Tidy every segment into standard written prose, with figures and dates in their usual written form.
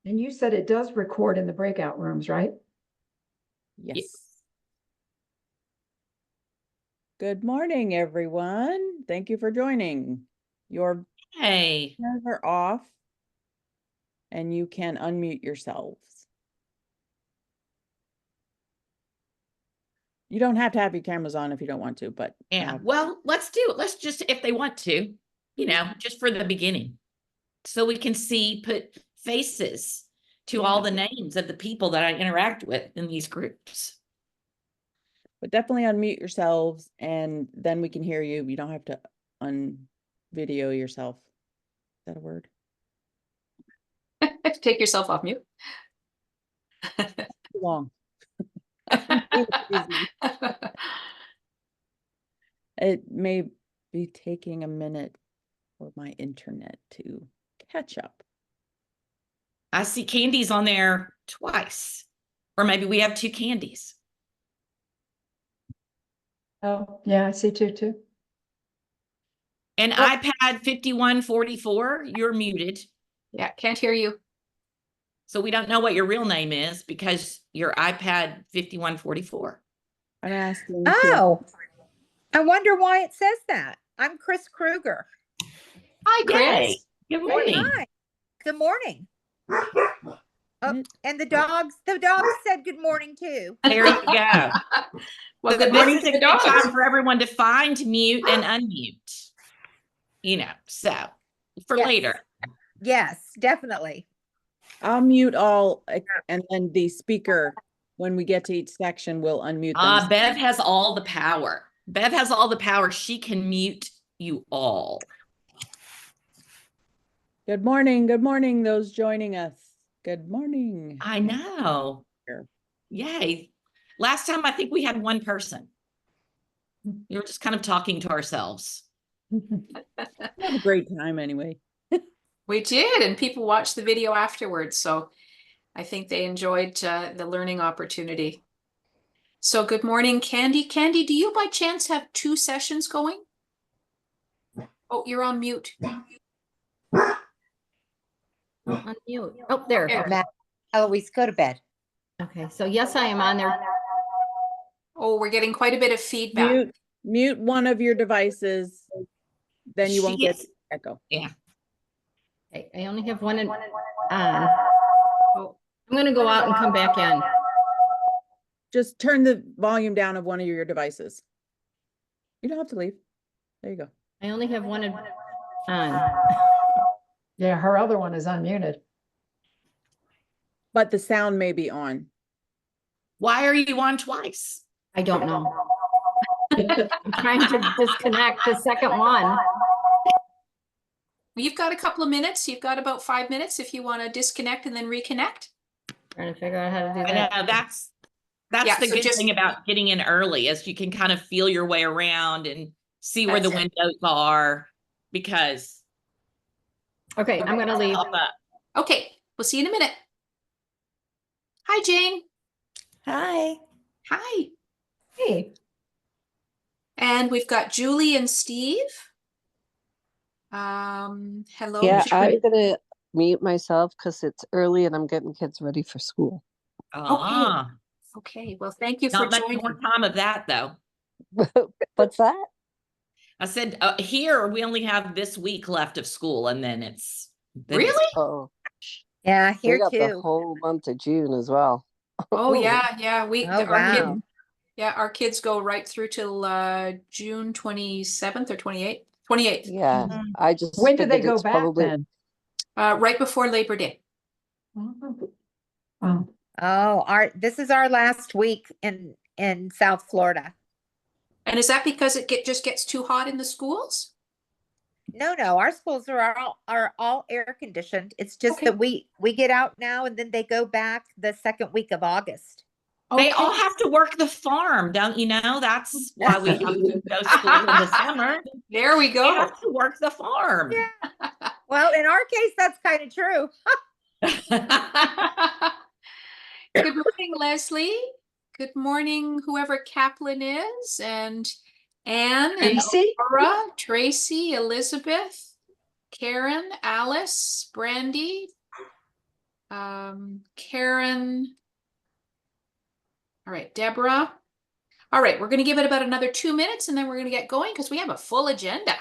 And you said it does record in the breakout rooms, right? Yes. Good morning, everyone. Thank you for joining. Your cameras are off and you can unmute yourselves. You don't have to have your cameras on if you don't want to, but yeah. Well, let's do it. Let's just, if they want to, you know, just for the beginning. So we can see, put faces to all the names of the people that I interact with in these groups. But definitely unmute yourselves and then we can hear you. You don't have to unvideo yourself. Is that a word? Take yourself off mute. Too long. It may be taking a minute for my internet to catch up. I see Candy's on there twice, or maybe we have two Candies. Oh, yeah, I see too. And iPad 5144, you're muted. Yeah, can't hear you. So we don't know what your real name is because you're iPad 5144. I'm asking. Oh, I wonder why it says that. I'm Chris Kruger. Hi, Chris. Yay. Good morning. Hi. Good morning. Oh, and the dogs said good morning too. There you go. Well, So good morning this is to a the good dogs. time for everyone to find, mute, and unmute. You know, so for Yes. later. Yes, definitely. I'll mute all, and then the speaker, when we get to each section, will unmute them. Bev has all the power. Bev has all the power. She can mute you all. Good morning. Good morning, those joining us. Good morning. I know. Yay. Last time, I think we had one person. We were just kind of talking to ourselves. We had a great time anyway. We did, and people watched the video afterwards, so I think they enjoyed the learning opportunity. So good morning, Candy. Candy, do you by chance have two sessions going? Oh, you're on mute. Unmute. Oh, there. Matt, Eloise, go to bed. Okay, so yes, I am on there. Oh, we're getting quite a bit of feedback. Mute one of your devices, then you won't get echo. Yeah. Okay, I only have one on. Oh, I'm going to go out and come back in. Just turn the volume down of one of your devices. You don't have to leave. There you go. I only have one on. Yeah, her other one is unmuted. But the sound may be on. Why are you on twice? I don't know. I'm trying to disconnect the second one. you've got a couple of minutes. You've got about 5 minutes if you want to disconnect and then reconnect. Trying to figure out how to do I that. know that's Yeah, the so good just- thing about getting in early is you can kind of feel your way around and see where the That's it. windows are because Okay, I'm going to leave. pop up. Okay, we'll see you in a minute. Hi, Jane. Hi. Hi. Hey, And we've got Julie and Steve. Hello. Yeah, Julie. I'm gonna mute myself because it's early and I'm getting kids ready for school. Ah, Okay, well, thank you for not much joining. more time of that though. What's that? I said here we only have this week left of school and then it's Really? Oh, Yeah, we here got the too. whole month of June as well. Oh, yeah. Oh, Our wow. our kids go right through till June 27th or 28th. 28th. Yeah, I just when do they figured go it's back probably then? Right before Labor Day. Oh, Oh, this is our last week in South Florida. And is that because it just gets too hot in the schools? No, our schools are all air conditioned. It's just Okay. that we get out now and then they go back the second week of August. They Okay. all have to work the farm, don't you know? That's why we have to go to school in the summer. There we They go. have to work the farm. Yeah. Well, in our case, that's kind of true. Good morning, Leslie. Good morning, whoever Kaplan is, and Anne, and Tracy? Laura, Tracy, Elizabeth, Karen, Alice, Brandy, Karen. All right, Deborah. All right, we're going to give it about another 2 minutes and then we're going to get going because we have a full agenda.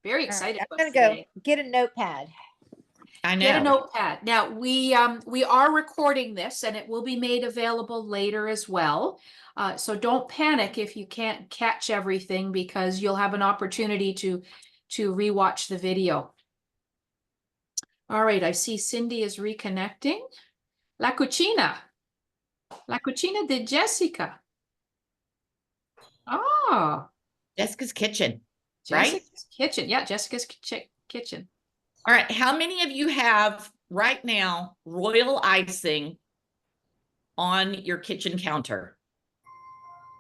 Very All right, excited I'm about gonna go today. get a notepad. I Get a know. notepad. Now we are recording this and it will be made available later as well. So don't panic if you can't catch everything because you'll have an opportunity to rewatch the video. All right, I see Cindy is reconnecting. La Cucina de Jessica. Oh, Jessica's kitchen, right? Jessica's kitchen. Yeah, Jessica's kitchen. All right. How many of you have right now royal icing on your kitchen counter?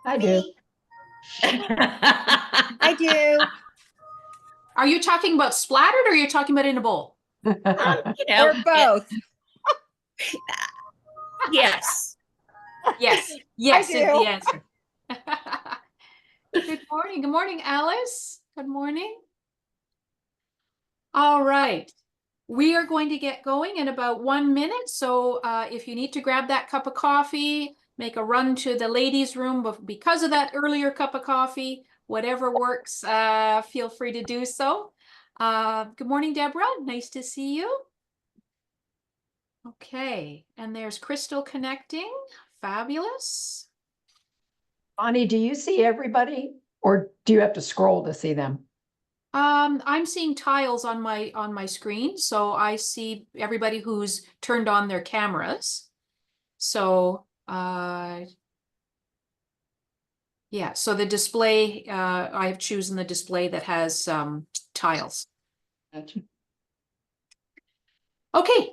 I do. I do. Are you talking about splattered or are you talking about in a bowl? You know, Or both. yes. Yes, yes is do. the answer. Good morning. Good morning, Alice. Good morning. All right. We are going to get going in about 1 minute. So if you need to grab that cup of coffee, make a run to the ladies' room because of that earlier cup of coffee, whatever works, feel free to do so. Good morning, Deborah. Nice to see you. Okay, and there's Crystal connecting. Fabulous. Bonnie, do you see everybody or do you have to scroll to see them? I'm seeing tiles on my screen, so I see everybody who's turned on their cameras. So yeah, so the display, I have chosen the display that has tiles. Gotcha. Okay,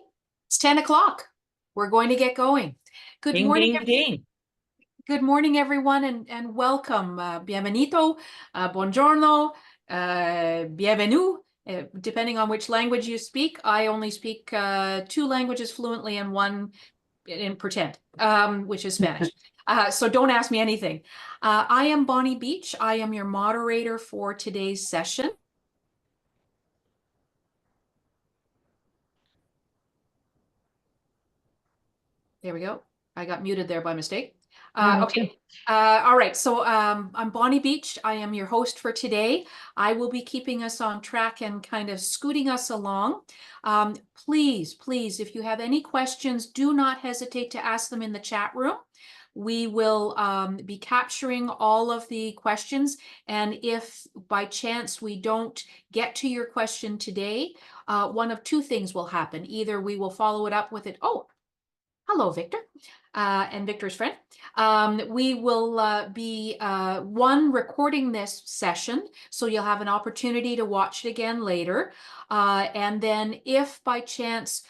it's 10 o'clock. We're going to get going. Good Ding, morning. ding, ding. Good morning, everyone, and welcome. Bienvenido, buongiorno, bienvenue, depending on which language you speak. I only speak 2 languages fluently and 1 in pretend, which is Spanish. So don't ask me anything. I am Bonnie Beach. I am your moderator for today's session. There we go. I got muted there by mistake. Okay. All right. So I'm Bonnie Beach. I am your host for today. I will be keeping us on track and kind of scooting us along. Please, if you have any questions, do not hesitate to ask them in the chat room. We will be capturing all of the questions. And if by chance we don't get to your question today, one of 2 things will happen. Either we will follow it up with it. Oh, hello, Victor, and Victor's friend. We will be recording this session, so you'll have an opportunity to watch it again later. And then if by chance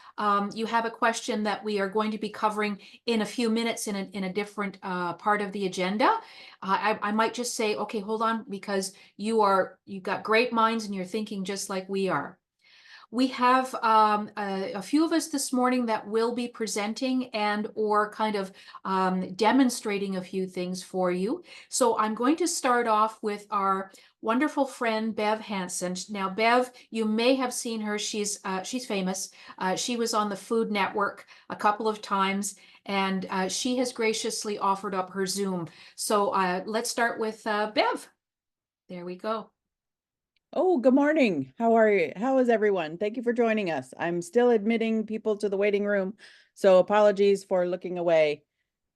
you have a question that we are going to be covering in a few minutes in a different part of the agenda, I might just say, okay, hold on, because you've got great minds and you're thinking just like we are. We have a few of us this morning that will be presenting and or kind of demonstrating a few things for you. So I'm going to start off with our wonderful friend, Bev Hansen. Now, Bev, you may have seen her. She's famous. She was on the Food Network a couple of times, and she has graciously offered up her Zoom. So let's start with Bev. There we go. Oh, good morning. How are you? How is everyone? Thank you for joining us. I'm still admitting people to the waiting room, so apologies for looking away.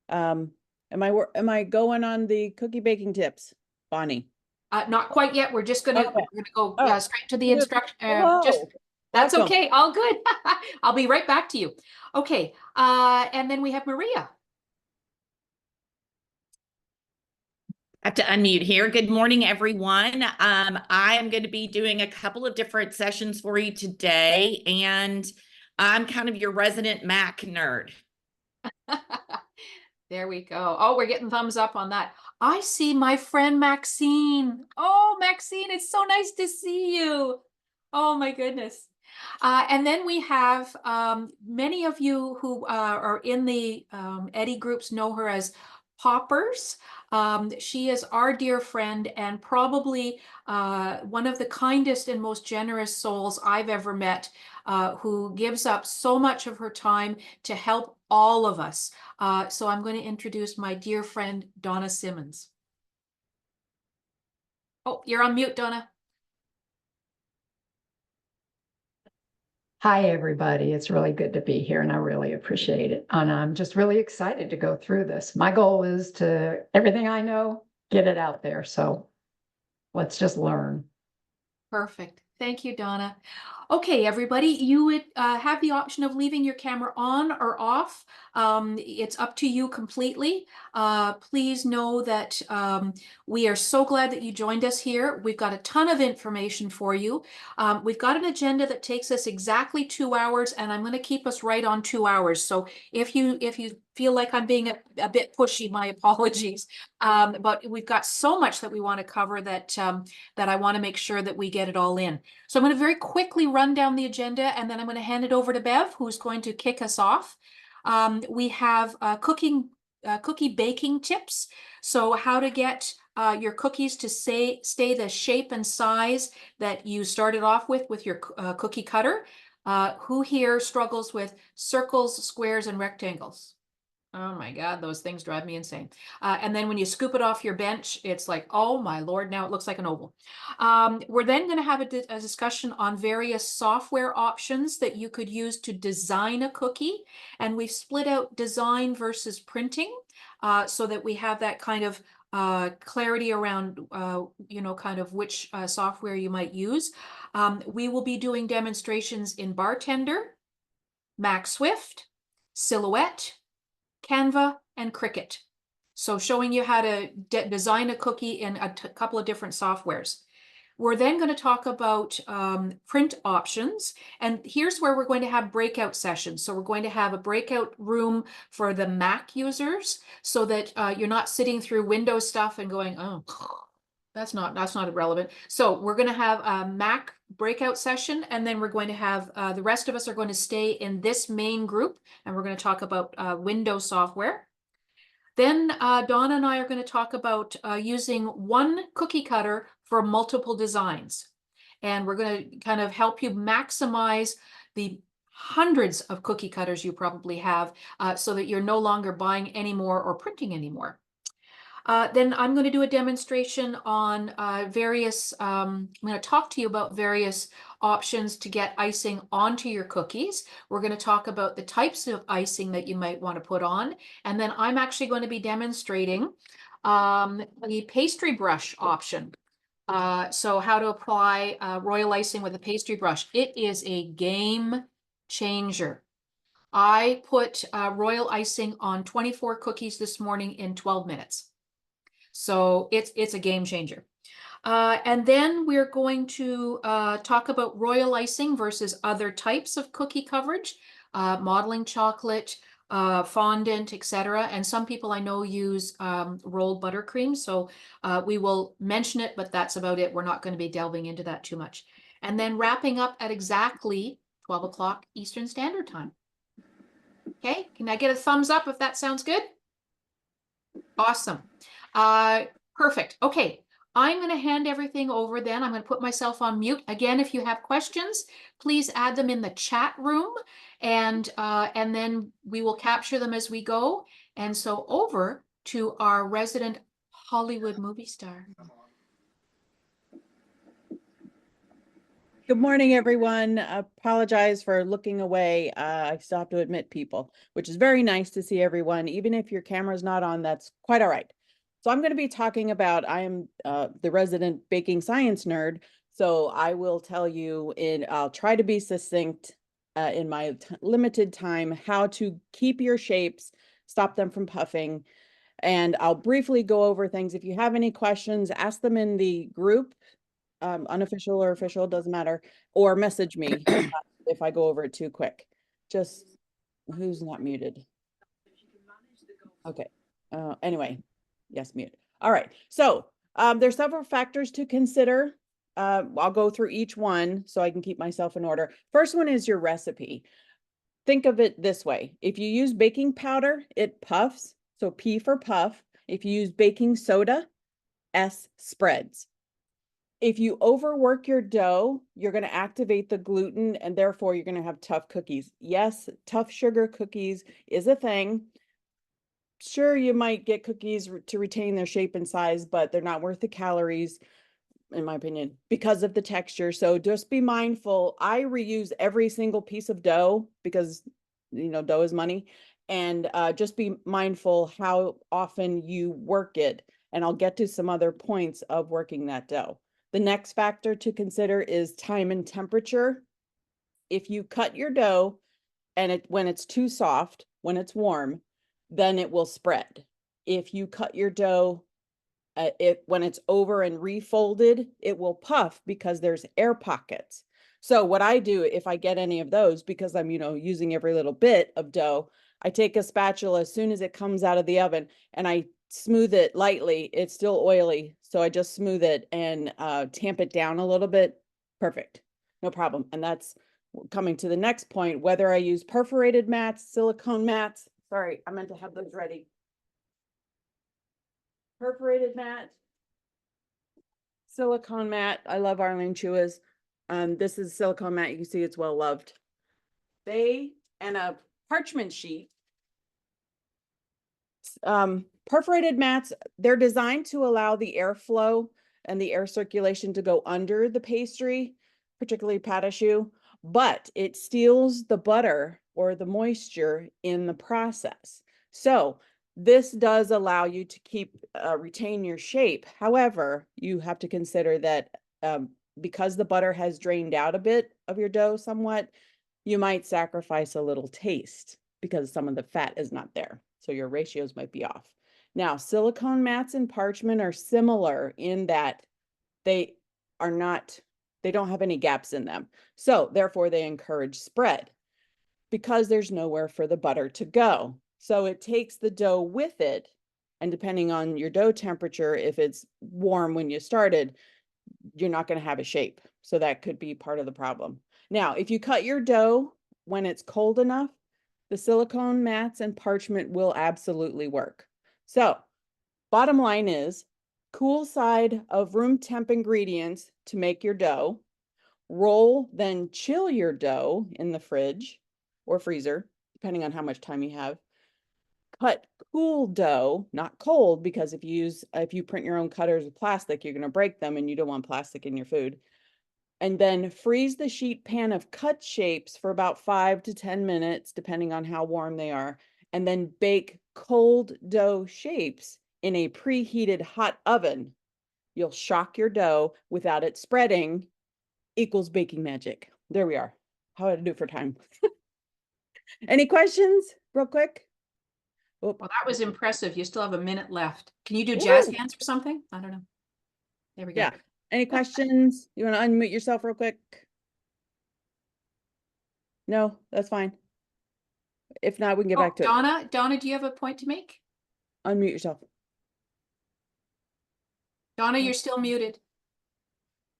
Am I going on the cookie baking tips, Bonnie? Not quite yet. We're just gonna go straight to the instruction. That's Welcome. okay. All good. I'll be right back to you. Okay. And then we have Maria. I have to unmute here. Good morning, everyone. I am going to be doing a couple of different sessions for you today, and I'm kind of your resident Mac nerd. There we go. Oh, we're getting thumbs up on that. I see my friend Maxine. Oh, Maxine, it's so nice to see you. Oh my goodness. And then we have many of you who are in the Eddie groups know her as Poppers. She is our dear friend and probably one of the kindest and most generous souls I've ever met, who gives up so much of her time to help all of us. So I'm going to introduce my dear friend, Donna Simons. Oh, you're on mute, Donna. Hi, everybody. It's really good to be here and I really appreciate it. And I'm just really excited to go through this. My goal is to, everything I know, get it out there. So let's just learn. Perfect. Thank you, Donna. Okay, everybody, you would have the option of leaving your camera on or off. It's up to you completely. Please know that we are so glad that you joined us here. We've got a ton of information for you. We've got an agenda that takes us exactly 2 hours, and I'm going to keep us right on 2 hours. So if you feel like I'm being a bit pushy, my apologies. But we've got so much that we want to cover that that I want to make sure that we get it all in. So I'm going to very quickly run down the agenda, and then I'm going to hand it over to Bev, who's going to kick us off. We have cookie baking tips. So how to get your cookies to stay the shape and size that you started off with your cookie cutter. Who here struggles with circles, squares, and rectangles? Oh my God, those things drive me insane. And then when you scoop it off your bench, it's like, oh my Lord, now it looks like an oval. We're then going to have a discussion on various software options that you could use to design a cookie. And we've split out design versus printing so that we have that kind of clarity around, kind of which software you might use. We will be doing demonstrations in BarTender, MacSwift, Silhouette, Canva, and Cricut. So showing you how to design a cookie in a couple of different softwares. We're then going to talk about print options. And here's where we're going to have breakout sessions. So we're going to have a breakout room for the Mac users so that you're not sitting through Windows stuff and going, oh, that's not relevant. So we're going to have a Mac breakout session, and then we're going to have the rest of us are going to stay in this main group, and we're going to talk about Windows software. Then Donna and I are going to talk about using one cookie cutter for multiple designs. And we're going to kind of help you maximize the hundreds of cookie cutters you probably have so that you're no longer buying any more or printing anymore. Then I'm going to do a demonstration on various, I'm going to talk to you about various options to get icing onto your cookies. We're going to talk about the types of icing that you might want to put on. And then I'm actually going to be demonstrating the pastry brush option. So how to apply royal icing with a pastry brush. It is a game changer. I put royal icing on 24 cookies this morning in 12 minutes. So it's a game changer. And then we're going to talk about royal icing versus other types of cookie coverage, modeling chocolate, fondant, etc. And some people I know use rolled buttercream. So we will mention it, but that's about it. We're not going to be delving into that too much. And then wrapping up at exactly 12 o'clock Eastern Standard Time. Okay, can I get a thumbs up if that sounds good? Awesome. Perfect. Okay, I'm going to hand everything over then. I'm going to put myself on mute. Again, if you have questions, please add them in the chat room, and then we will capture them as we go. And so over to our resident Hollywood movie star. Good morning, everyone. Apologize for looking away. I still have to admit people, which is very nice to see everyone. Even if your camera's not on, that's quite all right. So I'm going to be talking about, I am the resident baking science nerd. So I will tell you I'll try to be succinct in my limited time, how to keep your shapes, stop them from puffing. And I'll briefly go over things. If you have any questions, ask them in the group. Unofficial or official, doesn't matter, or message me if I go over it too quick. Just who's not muted? Okay. Anyway, yes, mute. All right. So there's several factors to consider. I'll go through each one so I can keep myself in order. First one is your recipe. Think of it this way. If you use baking powder, it puffs. So P for puff. If you use baking soda, S spreads. If you overwork your dough, you're going to activate the gluten and therefore you're going to have tough cookies. Yes, tough sugar cookies is a thing. Sure, you might get cookies to retain their shape and size, but they're not worth the calories, in my opinion, because of the texture. So just be mindful. I reuse every single piece of dough because, dough is money. And just be mindful how often you work it. And I'll get to some other points of working that dough. The next factor to consider is time and temperature. If you cut your dough and when it's too soft, when it's warm, then it will spread. If you cut your dough, when it's over and refolded, it will puff because there's air pockets. So what I do if I get any of those, because I'm, using every little bit of dough, I take a spatula as soon as it comes out of the oven and I smooth it lightly. It's still oily. So I just smooth it and tamp it down a little bit. Perfect. No problem. And that's coming to the next point, whether I use perforated mats, silicone mats. Sorry, I meant to have those ready. Perforated mat, silicone mat. I love Arlene Chua's. This is silicone mat. You can see it's well loved. And a parchment sheet. Perforated mats, they're designed to allow the airflow and the air circulation to go under the pastry, particularly pâte à choux, but it steals the butter or the moisture in the process. So this does allow you to retain your shape. However, you have to consider that because the butter has drained out a bit of your dough somewhat, you might sacrifice a little taste because some of the fat is not there. So your ratios might be off. Now, silicone mats and parchment are similar in that they don't have any gaps in them. So therefore they encourage spread because there's nowhere for the butter to go. So it takes the dough with it. And depending on your dough temperature, if it's warm when you started, you're not going to have a shape. So that could be part of the problem. Now, if you cut your dough when it's cold enough, the silicone mats and parchment will absolutely work. So bottom line is cool side of room temp ingredients to make your dough. Roll, then chill your dough in the fridge or freezer, depending on how much time you have. Cut cool dough, not cold, because if you print your own cutters with plastic, you're going to break them and you don't want plastic in your food. And then freeze the sheet pan of cut shapes for about 5 to 10 minutes, depending on how warm they are. And then bake cold dough shapes in a preheated hot oven. You'll shock your dough without it spreading, equals baking magic. There we are. How did I do for time? Any questions real quick? Well, that was impressive. You still have a minute left. Can you do jazz Ooh. hands or something? I don't know. There we go. Yeah. Any questions? You want to unmute yourself real quick? No, that's fine. If not, we can get back to it. Donna, do you have a point to make? Unmute yourself. Donna, you're still muted.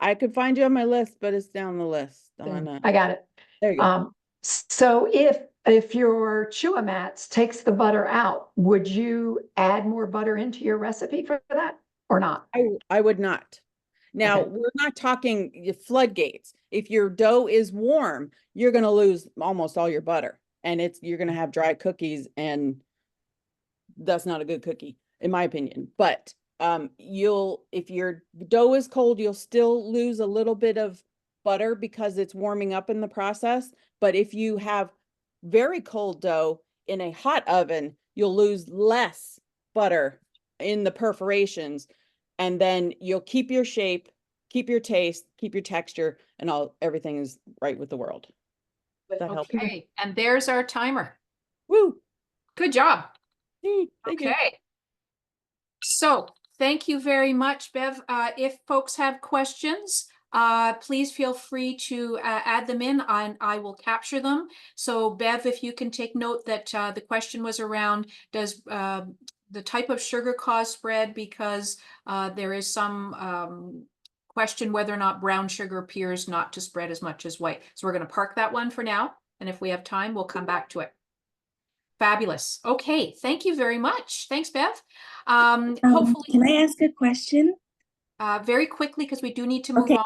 I could find you on my list, but it's down the list. Donna. I got it. There you go. So if your Chua mats takes the butter out, would you add more butter into your recipe for that or not? I would not. Now, Okay. we're not talking floodgates. If your dough is warm, you're going to lose almost all your butter and you're going to have dry cookies, and that's not a good cookie in my opinion. But if your dough is cold, you'll still lose a little bit of butter because it's warming up in the process. But if you have very cold dough in a hot oven, you'll lose less butter in the perforations, and then you'll keep your shape, keep your taste, keep your texture, and everything is right with the world. Does that help? Okay, and there's our timer. Woo! Good job. Thank you. Okay. So thank you very much, Bev. If folks have questions, please feel free to add them in and I will capture them. So Bev, if you can take note that the question was around, does the type of sugar cause spread, because there is some question whether or not brown sugar appears not to spread as much as white. So we're going to park that one for now. And if we have time, we'll come back to it. Fabulous. Okay, thank you very much. Thanks, Bev. Hopefully, Can I ask a question? very quickly, because we do need to move Okay. on.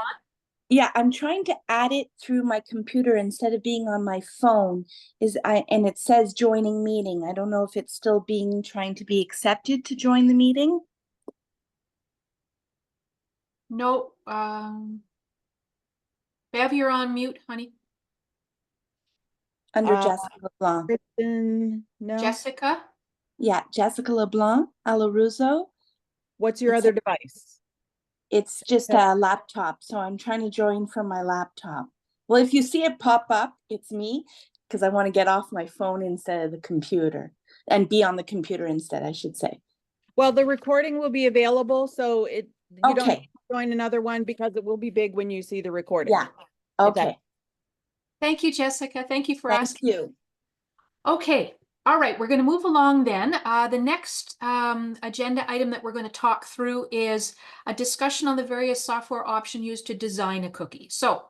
Yeah, I'm trying to add it through my computer instead of being on my phone. And it says joining meeting. I don't know if it's still trying to be accepted to join the meeting. No, Bev, you're on mute, honey. Under Uh, Jessica LeBlanc. Kristen, no. Jessica? Yeah, Jessica LeBlanc, Alaruzo. What's your It's other device? It's just a laptop, so I'm trying to join from my laptop. Well, if you see it pop up, it's me, because I want to get off my phone instead of the computer and be on the computer instead, I should say. Well, the recording will be available, so you don't Okay. need to join another one because it will be big when you see the recording. Yeah. Okay. Thank you, Jessica. Thank you for Thank asking. you. Okay. All right, we're going to move along then. The next agenda item that we're going to talk through is a discussion on the various software options used to design a cookie. So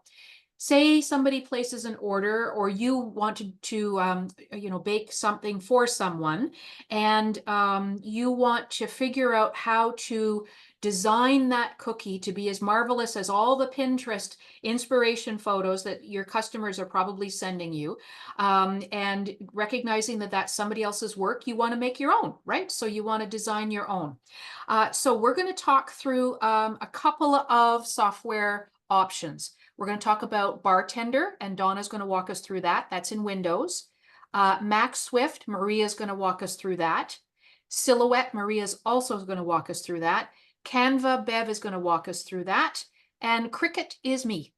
say somebody places an order, or you wanted to bake something for someone, and you want to figure out how to design that cookie to be as marvelous as all the Pinterest inspiration photos that your customers are probably sending you, and recognizing that that's somebody else's work, you want to make your own, right? So you want to design your own. So we're going to talk through a couple of software options. We're going to talk about BarTender, and Donna's going to walk us through that. That's in Windows. Mac Swift, Maria's going to walk us through that. Silhouette, Maria's also going to walk us through that. Canva, Bev is going to walk us through that. And Cricut is me.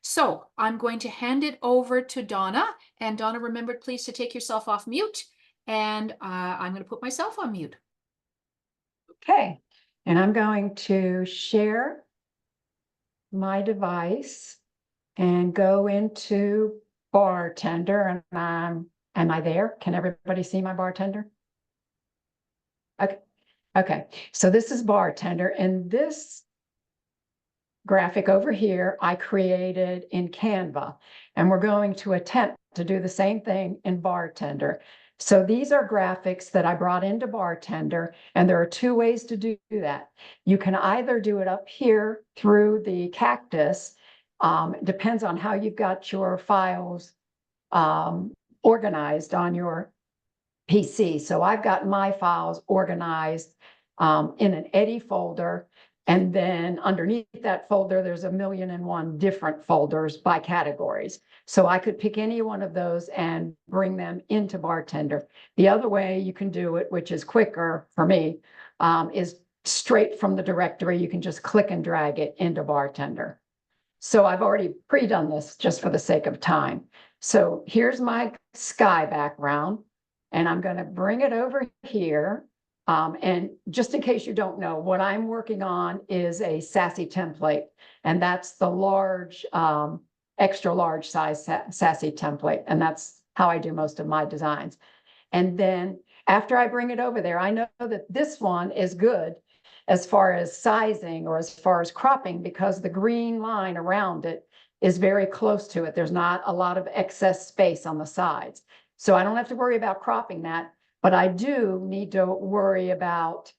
So I'm going to hand it over to Donna. And Donna, remember, please, to take yourself off mute. And I'm going to put myself on mute. Okay, and I'm going to share my device and go into BarTender. And am I there? Can everybody see my BarTender? Okay. So this is BarTender, and this graphic over here I created in Canva, and we're going to attempt to do the same thing in BarTender. So these are graphics that I brought into BarTender, and there are two ways to do that. You can either do it up here through the cactus. It depends on how you've got your files organized on your PC. So I've got my files organized in an Eddy folder. And then underneath that folder, there's 1,000,001 different folders by categories. So I could pick any one of those and bring them into BarTender. The other way you can do it, which is quicker for me, is straight from the directory. You can just click and drag it into BarTender. So I've already pre-done this just for the sake of time. So here's my sky background, and I'm going to bring it over here. And just in case you don't know, what I'm working on is a Sassy template, and that's the large, extra large size Sassy template. And that's how I do most of my designs. And then after I bring it over there, I know that this one is good as far as sizing or as far as cropping, because the green line around it is very close to it. There's not a lot of excess space on the sides. So I don't have to worry about cropping that, but I do need to worry about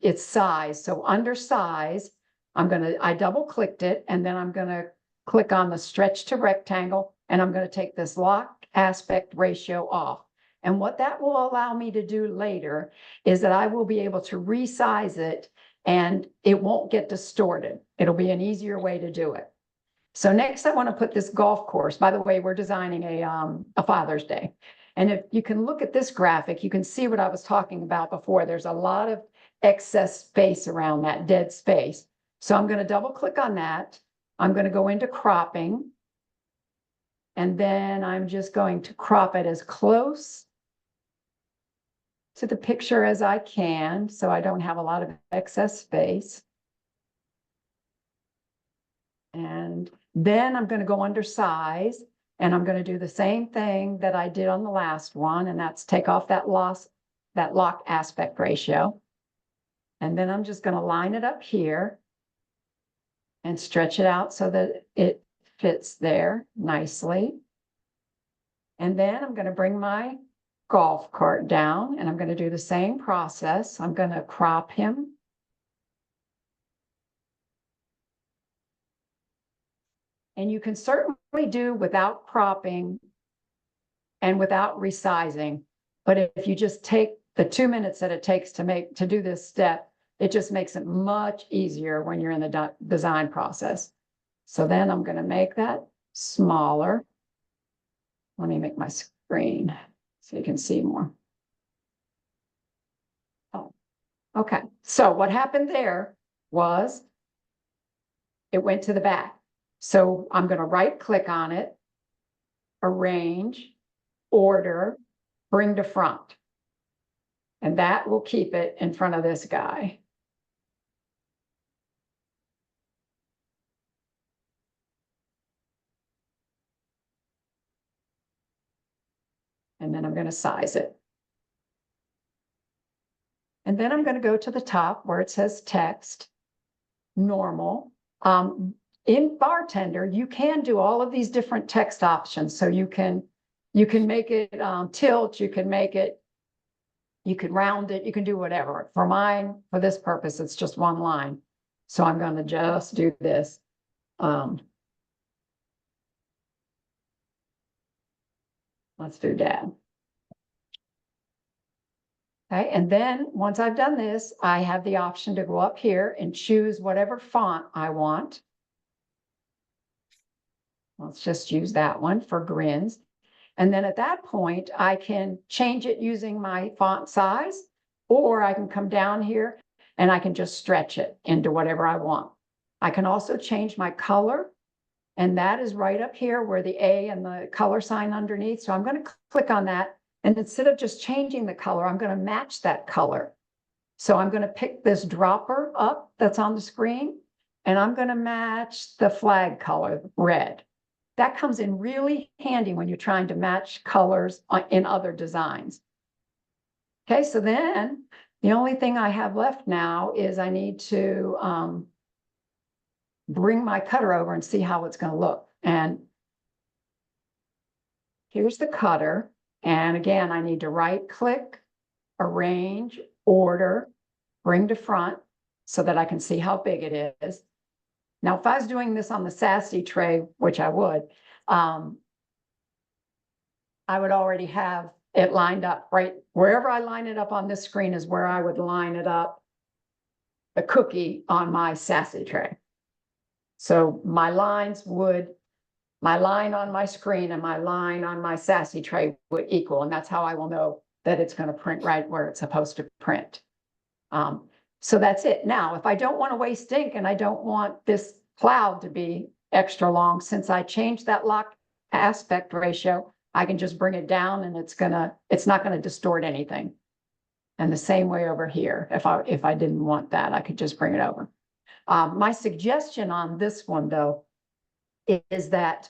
its size. So under size, I double clicked it, and then I'm gonna click on the stretch to rectangle, and I'm gonna take this lock aspect ratio off. And what that will allow me to do later is that I will be able to resize it, and it won't get distorted. It'll be an easier way to do it. So next I want to put this golf course. By the way, we're designing a Father's Day. And if you can look at this graphic, you can see what I was talking about before. There's a lot of excess space around that dead space. So I'm going to double click on that. I'm going to go into cropping. And then I'm just going to crop it as close to the picture as I can, so I don't have a lot of excess space. And then I'm going to go under size, and I'm going to do the same thing that I did on the last one, and that's take off that lock aspect ratio. And then I'm just going to line it up here and stretch it out so that it fits there nicely. And then I'm going to bring my golf cart down, and I'm going to do the same process. I'm going to crop him. And you can certainly do without cropping and without resizing. But if you just take the 2 minutes that it takes to do this step, it just makes it much easier when you're in the design process. So then I'm going to make that smaller. Let me make my screen so you can see more. Oh, okay. So what happened there was it went to the back. So I'm going to right click on it, arrange, order, bring to front. And that will keep it in front of this guy. And then I'm going to size it. And then I'm going to go to the top where it says text, normal. In BarTender, you can do all of these different text options. So you can make it tilt, you can round it, you can do whatever. For mine, for this purpose, it's just one line. So I'm going to just do this. Let's do Dad. Okay, and then once I've done this, I have the option to go up here and choose whatever font I want. Let's just use that one for grins. And then at that point, I can change it using my font size, or I can come down here and I can just stretch it into whatever I want. I can also change my color, and that is right up here where the A and the color sign underneath. So I'm going to click on that. And instead of just changing the color, I'm going to match that color. So I'm going to pick this dropper up that's on the screen, and I'm going to match the flag color, red. That comes in really handy when you're trying to match colors in other designs. Okay, so then the only thing I have left now is I need to bring my cutter over and see how it's going to look. And here's the cutter. And again, I need to right click, arrange, order, bring to front so that I can see how big it is. Now, if I was doing this on the Sassy tray, which I would already have it lined up right wherever I line it up on this screen is where I would line it up, the cookie on my Sassy tray. So my line on my screen and my line on my Sassy tray would equal, and that's how I will know that it's going to print right where it's supposed to print. So that's it. Now, if I don't want to waste ink and I don't want this cloud to be extra long, since I changed that lock aspect ratio, I can just bring it down and it's not going to distort anything. And the same way over here, if I didn't want that, I could just bring it over. My suggestion on this one, though, is that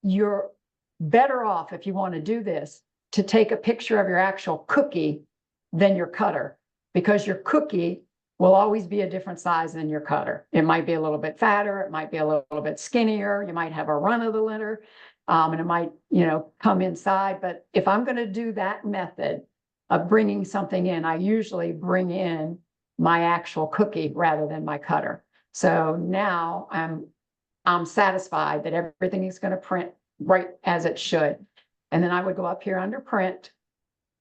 you're better off, if you want to do this, to take a picture of your actual cookie than your cutter, because your cookie will always be a different size than your cutter. It might be a little bit fatter, it might be a little bit skinnier, you might have a run of the litter, and it might, come inside. But if I'm going to do that method of bringing something in, I usually bring in my actual cookie rather than my cutter. So now I'm satisfied that everything is going to print right as it should. And then I would go up here under print,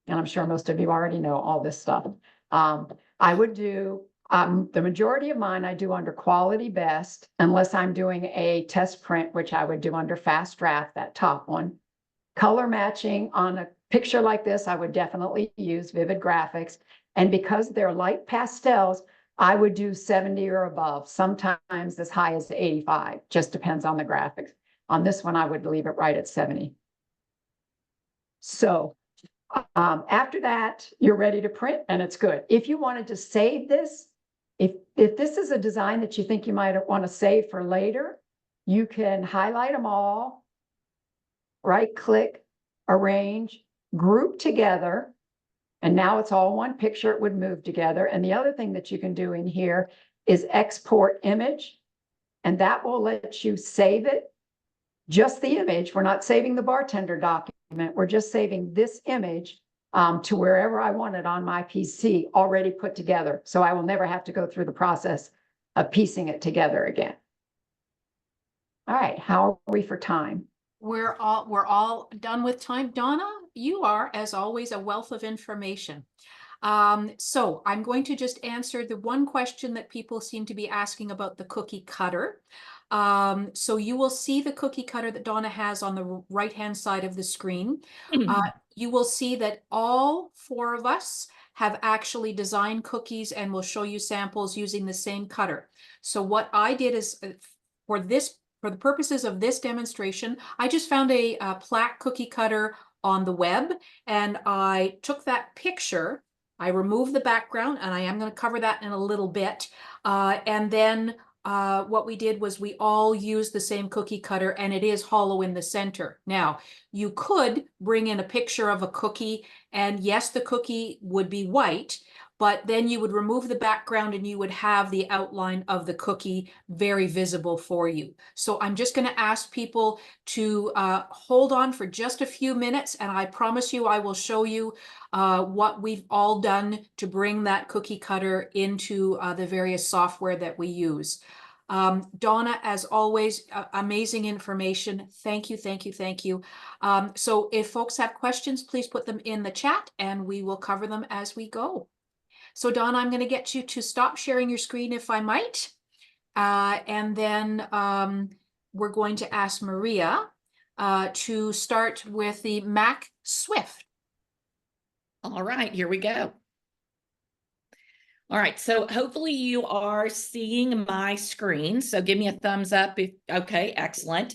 and I'm sure most of you already know all this stuff. I would do the majority of mine I do under quality best, unless I'm doing a test print, which I would do under fast draft, that top one. Color matching on a picture like this, I would definitely use Vivid Graphics. And because they're light pastels, I would do 70 or above, sometimes as high as 85, just depends on the graphics. On this one, I would leave it right at 70. So after that, you're ready to print and it's good. If you wanted to save this, if this is a design that you think you might want to save for later, you can highlight them all, right click, arrange, group together. And now it's all one picture, it would move together. And the other thing that you can do in here is export image, and that will let you save it just the image. We're not saving the BarTender document. We're just saving this image to wherever I want it on my PC already put together. So I will never have to go through the process of piecing it together again. All right, how are we for time? We're all done with time. Donna, you are, as always, a wealth of information. So I'm going to just answer the one question that people seem to be asking about the cookie cutter. So you will see the cookie cutter that Donna has on the right-hand side of the screen. You will see that all 4 of us have actually designed cookies, and we'll show you samples using the same cutter. So what I did is for the purposes of this demonstration, I just found a plaque cookie cutter on the web, and I took that picture. I removed the background, and I am going to cover that in a little bit. And then what we did was we all used the same cookie cutter, and it is hollow in the center. Now, you could bring in a picture of a cookie, and yes, the cookie would be white, but then you would remove the background and you would have the outline of the cookie very visible for you. So I'm just going to ask people to hold on for just a few minutes, and I promise you I will show you what we've all done to bring that cookie cutter into the various software that we use. Donna, as always, amazing information. Thank you, thank you, thank you. So if folks have questions, please put them in the chat and we will cover them as we go. So Donna, I'm going to get you to stop sharing your screen if I might. And then we're going to ask Maria to start with the Mac Swift. All right, here we go. All right, so hopefully you are seeing my screen. So give me a thumbs up if, okay, excellent.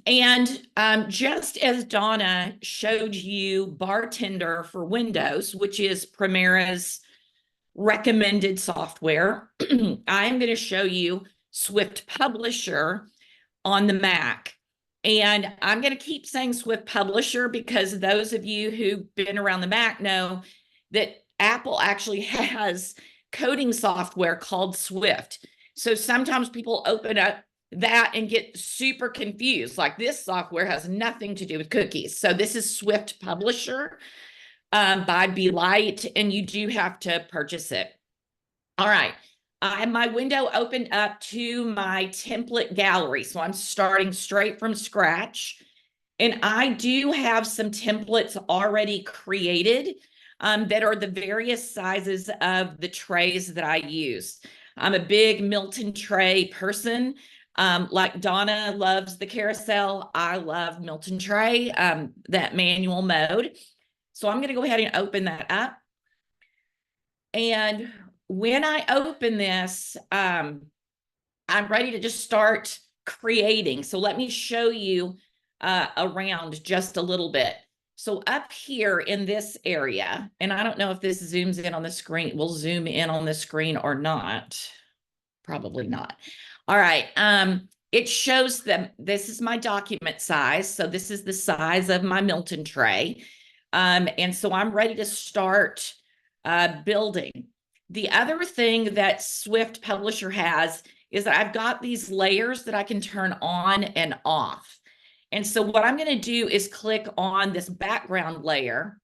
And just as Donna showed you BarTender for Windows, which is Primera's recommended software, I'm going to show you Swift Publisher on the Mac. And I'm going to keep saying Swift Publisher because those of you who've been around the Mac know that Apple actually has coding software called Swift. So sometimes people open up that and get super confused, like this software has nothing to do with cookies. So this is Swift Publisher by Light, and you do have to purchase it. All right, I have my window opened up to my template gallery. So I'm starting straight from scratch, and I do have some templates already created that are the various sizes of the trays that I use. I'm a big Milton tray person. Like Donna loves the carousel, I love Milton tray, that manual mode. So I'm going to go ahead and open that up. And when I open this, I'm ready to just start creating. So let me show you around just a little bit. So up here in this area, and I don't know if this zooms in on the screen, will zoom in on the screen or not. Probably not. All right. It shows them, this is my document size. So this is the size of my Milton tray. And so I'm ready to start building. The other thing that Swift Publisher has is that I've got these layers that I can turn on and off. And so what I'm going to do is click on this background layer,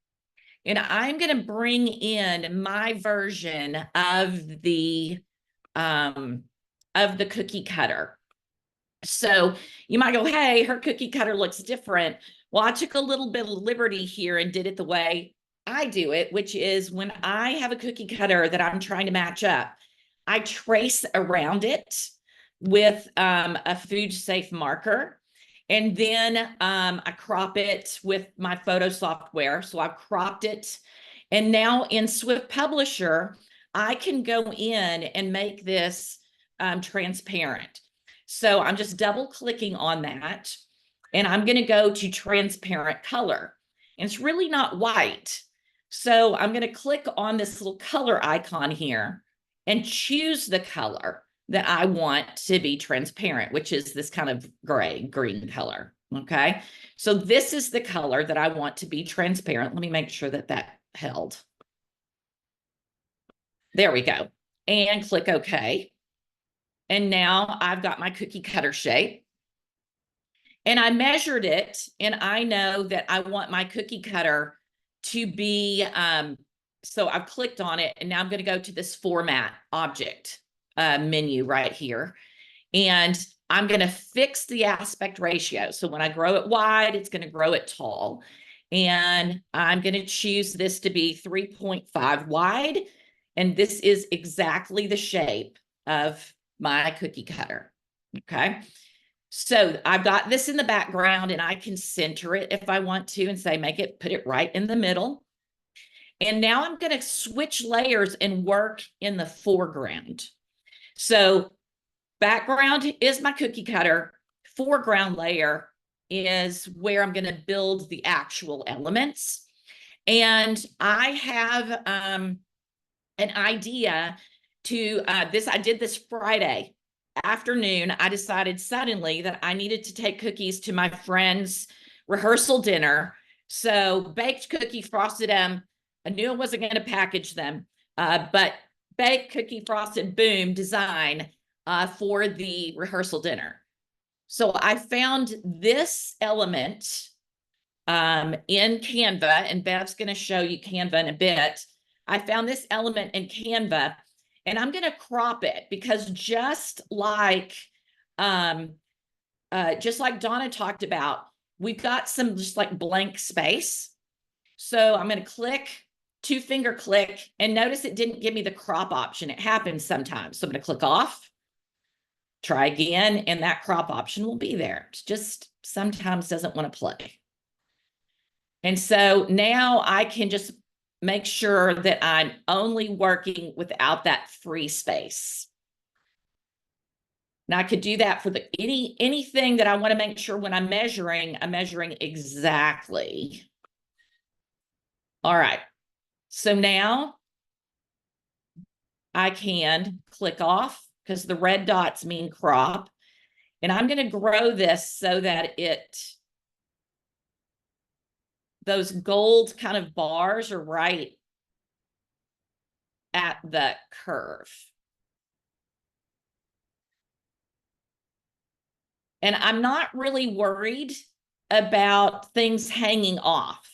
and I'm going to bring in my version of the cookie cutter. So you might go, hey, her cookie cutter looks different. Well, I took a little bit of liberty here and did it the way I do it, which is when I have a cookie cutter that I'm trying to match up, I trace around it with a food safe marker. And then I crop it with my photo software. So I've cropped it. And now in Swift Publisher, I can go in and make this transparent. So I'm just double clicking on that. And I'm going to go to transparent color. And it's really not white. So I'm going to click on this little color icon here and choose the color that I want to be transparent, which is this kind of green color. Okay. So this is the color that I want to be transparent. Let me make sure that that held. There we go. And click OK. And now I've got my cookie cutter shape. And I measured it, and I know that I want my cookie cutter to be, so I've clicked on it, and now I'm going to go to this format object menu right here. And I'm going to fix the aspect ratio. So when I grow it wide, it's going to grow it tall. And I'm going to choose this to be 3.5 wide. And this is exactly the shape of my cookie cutter. Okay. So I've got this in the background, and I can center it if I want to and say, put it right in the middle. And now I'm going to switch layers and work in the foreground. So background is my cookie cutter. Foreground layer is where I'm going to build the actual elements. And I have an idea to I did this Friday afternoon. I decided suddenly that I needed to take cookies to my friend's rehearsal dinner. So baked cookie, frosted them. I knew I wasn't going to package them, but baked cookie, frosted, boom, design for the rehearsal dinner. So I found this element in Canva, and Bev's going to show you Canva in a bit. I found this element in Canva, and I'm going to crop it because just like Donna talked about, we've got some just like blank space. So I'm going to click, 2-finger click, and notice it didn't give me the crop option. It happens sometimes. So I'm going to click off, try again, and that crop option will be there. It's just sometimes doesn't want to play. And so now I can just make sure that I'm only working without that free space. Now I could do that for anything that I want to make sure when I'm measuring exactly. All right. So now I can click off because the red dots mean crop. And I'm going to grow this so that those gold kind of bars are right at the curve. And I'm not really worried about things hanging off.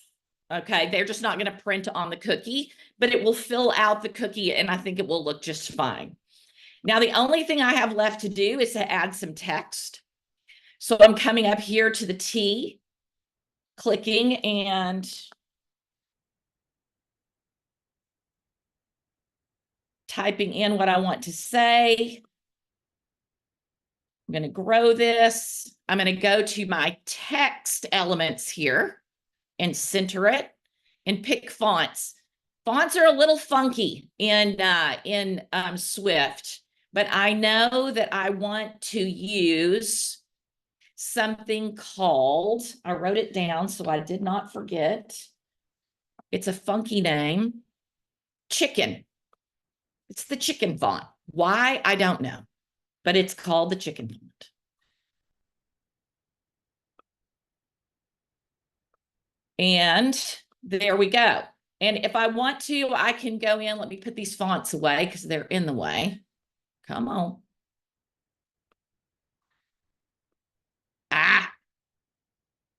Okay, they're just not going to print on the cookie, but it will fill out the cookie, and I think it will look just fine. Now, the only thing I have left to do is to add some text. So I'm coming up here to the T, clicking, and typing in what I want to say. I'm going to grow this. I'm going to go to my text elements here and center it and pick fonts. Fonts are a little funky in Swift, but I know that I want to use something called, I wrote it down so I did not forget. It's a funky name, Chicken. It's the Chicken font. Why? I don't know, but it's called the Chicken font. And there we go. And if I want to, I can go in. Let me put these fonts away because they're in the way. Come on.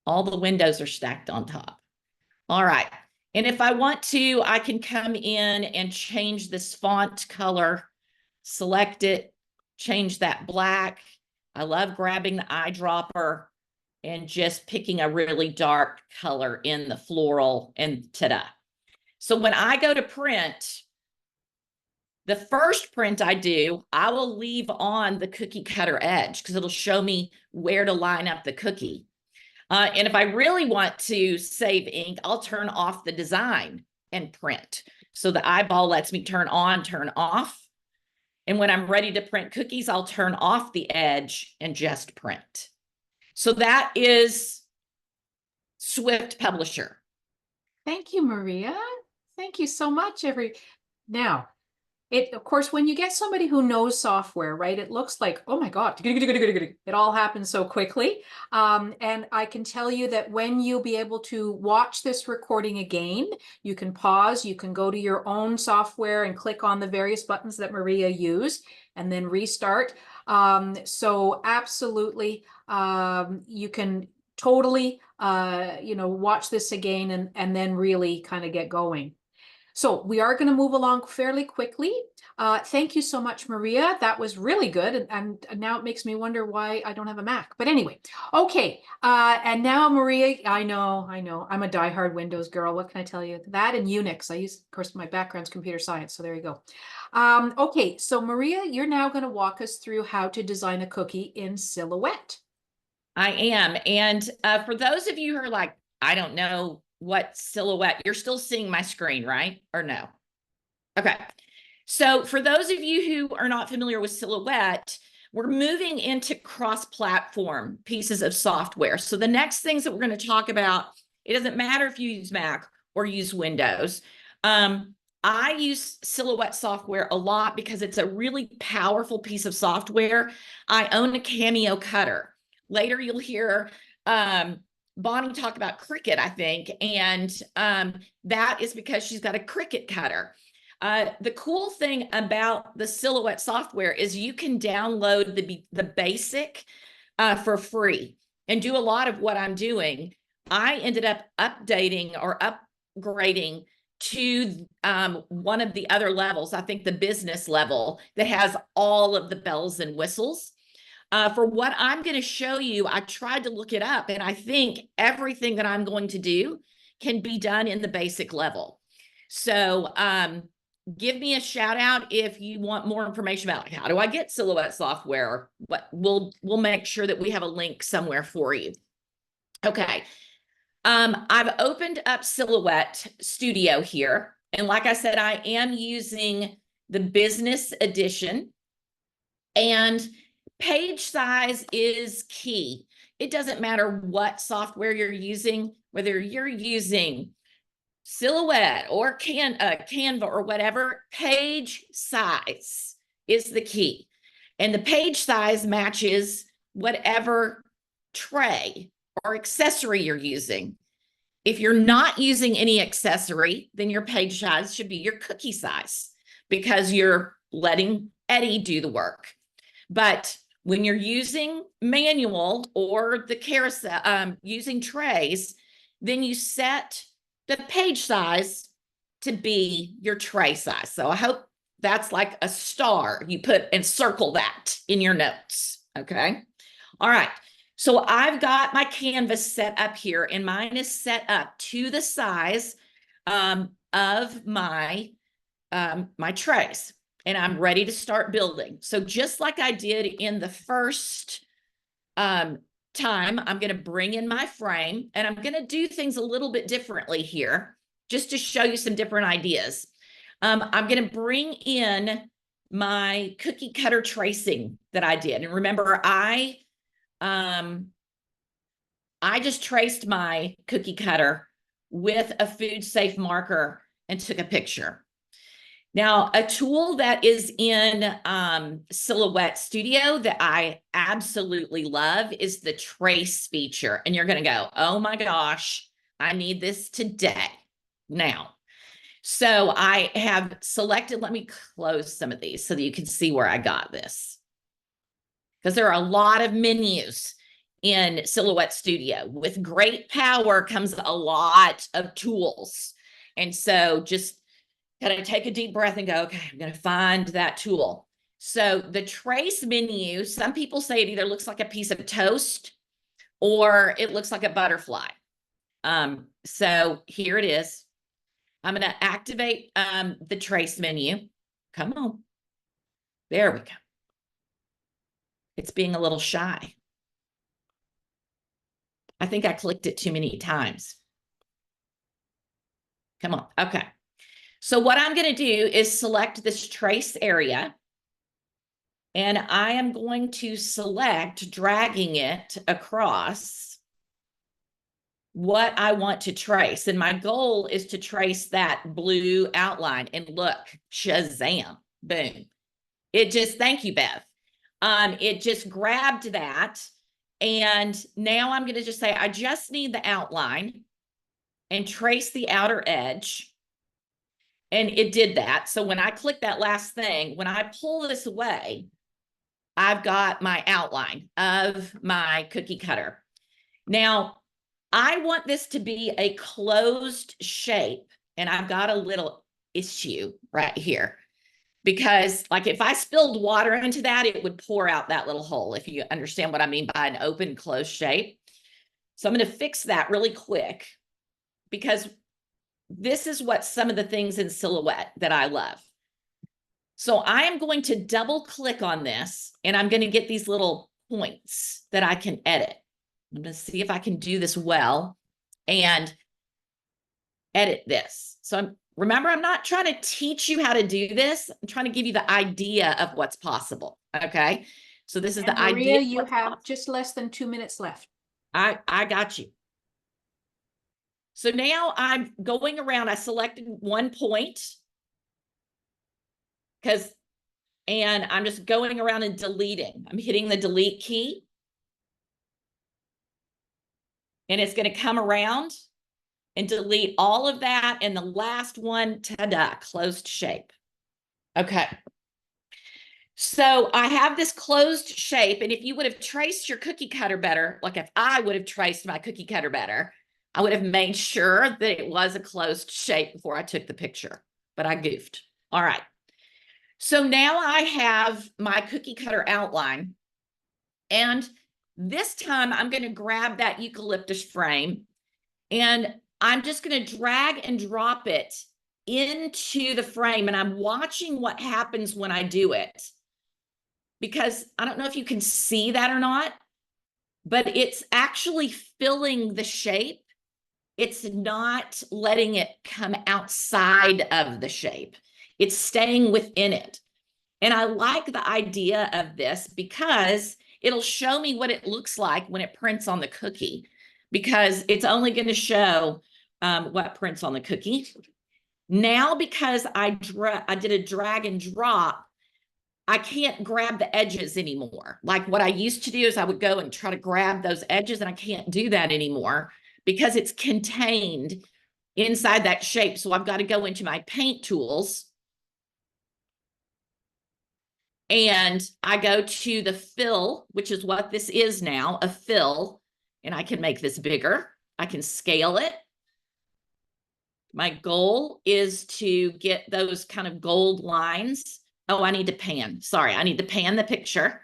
All the windows are stacked on top. All right. And if I want to, I can come in and change this font color, select it, change that black. I love grabbing the eyedropper and just picking a really dark color in the floral, and ta-da. So when I go to print, the first print I do, I will leave on the cookie cutter edge because it'll show me where to line up the cookie. And if I really want to save ink, I'll turn off the design and print. So the eyeball lets me turn on, turn off. And when I'm ready to print cookies, I'll turn off the edge and just print. So that is Swift Publisher. Thank you, Maria. Thank you so much. Now, of course, when you get somebody who knows software, right, it looks like, oh my God, it all happens so quickly. And I can tell you that when you'll be able to watch this recording again, you can pause, you can go to your own software and click on the various buttons that Maria used and then restart. So absolutely, you can totally, watch this again and then really kind of get going. So we are going to move along fairly quickly. Thank you so much, Maria. That was really good. And now it makes me wonder why I don't have a Mac. But anyway, okay. And now, Maria, I know. I'm a diehard Windows girl. What can I tell you? That and Unix. Of course, my background's computer science. So there you go. Okay. So Maria, you're now going to walk us through how to design a cookie in Silhouette. I am. And for those of you who are like, I don't know what Silhouette, you're still seeing my screen, right? Or no? Okay. So for those of you who are not familiar with Silhouette, we're moving into cross-platform pieces of software. So the next things that we're going to talk about, it doesn't matter if you use Mac or use Windows. I use Silhouette software a lot because it's a really powerful piece of software. I own a Cameo cutter. Later, you'll hear Bonnie talk about Cricut, I think, and that is because she's got a Cricut cutter. The cool thing about the Silhouette software is you can download the basic for free and do a lot of what I'm doing. I ended up updating or upgrading to one of the other levels, I think the business level, that has all of the bells and whistles. For what I'm going to show you, I tried to look it up, and I think everything that I'm going to do can be done in the basic level. So give me a shout out if you want more information about how do I get Silhouette software, or what. We'll make sure that we have a link somewhere for you. Okay. I've opened up Silhouette Studio here. And like I said, I am using the business edition, and page size is key. It doesn't matter what software you're using, whether you're using Silhouette or Canva or whatever, page size is the key. And the page size matches whatever tray or accessory you're using. If you're not using any accessory, then your page size should be your cookie size, because you're letting Eddie do the work. But when you're using manual or the carousel, using trays, then you set the page size to be your tray size. So I hope that's like a star. You put and circle that in your notes. Okay. All right. So I've got my canvas set up here, and mine is set up to the size of my my trays, and I'm ready to start building. So just like I did in the first time, I'm going to bring in my frame, and I'm going to do things a little bit differently here just to show you some different ideas. I'm going to bring in my cookie cutter tracing that I did. And remember, I just traced my cookie cutter with a food safe marker and took a picture. Now, a tool that is in Silhouette Studio that I absolutely love is the trace feature. And you're going to go, oh my gosh, I need this today. Now, so I have selected, let me close some of these so that you can see where I got this, because there are a lot of menus in Silhouette Studio. With great power comes a lot of tools. And so just kind of take a deep breath and go, okay, I'm going to find that tool. So the trace menu, some people say it either looks like a piece of toast or it looks like a butterfly. So here it is. I'm going to activate the trace menu. Come on. There we go. It's being a little shy. I think I clicked it too many times. Come on. Okay. So what I'm going to do is select this trace area, and I am going to select, dragging it across what I want to trace. And my goal is to trace that blue outline. And look, shazam, boom. It just, thank you, Bev. It just grabbed that. And now I'm going to just say, I just need the outline and trace the outer edge. And it did that. So when I click that last thing, when I pull this away, I've got my outline of my cookie cutter. Now, I want this to be a closed shape, and I've got a little issue right here. Because like if I spilled water into that, it would pour out that little hole, if you understand what I mean by an open closed shape. So I'm going to fix that really quick, because this is what some of the things in Silhouette that I love. So I am going to double click on this, and I'm going to get these little points that I can edit. I'm going to see if I can do this well and edit this. So remember, I'm not trying to teach you how to do this. I'm trying to give you the idea of what's possible. Okay. So this is And the Maria, idea. you have just less than 2 minutes left. I got you. So now I'm going around. I selected one point and I'm just going around and deleting. I'm hitting the delete key. And it's going to come around and delete all of that. And the last one, ta-da, closed shape. Okay. So I have this closed shape. And if you would have traced your cookie cutter better, like if I would have traced my cookie cutter better, I would have made sure that it was a closed shape before I took the picture, but I goofed. All right. So now I have my cookie cutter outline. And this time I'm going to grab that eucalyptus frame, and I'm just going to drag and drop it into the frame. And I'm watching what happens when I do it, because I don't know if you can see that or not, but it's actually filling the shape. It's not letting it come outside of the shape. It's staying within it. And I like the idea of this because it'll show me what it looks like when it prints on the cookie, because it's only going to show what prints on the cookie. Now, because I did a drag and drop, I can't grab the edges anymore. Like what I used to do is I would go and try to grab those edges, and I can't do that anymore because it's contained inside that shape. So I've got to go into my paint tools, and I go to the fill, which is what this is now, a fill, and I can make this bigger. I can scale it. My goal is to get those kind of gold lines. Oh, I need to pan. Sorry, I need to pan the picture.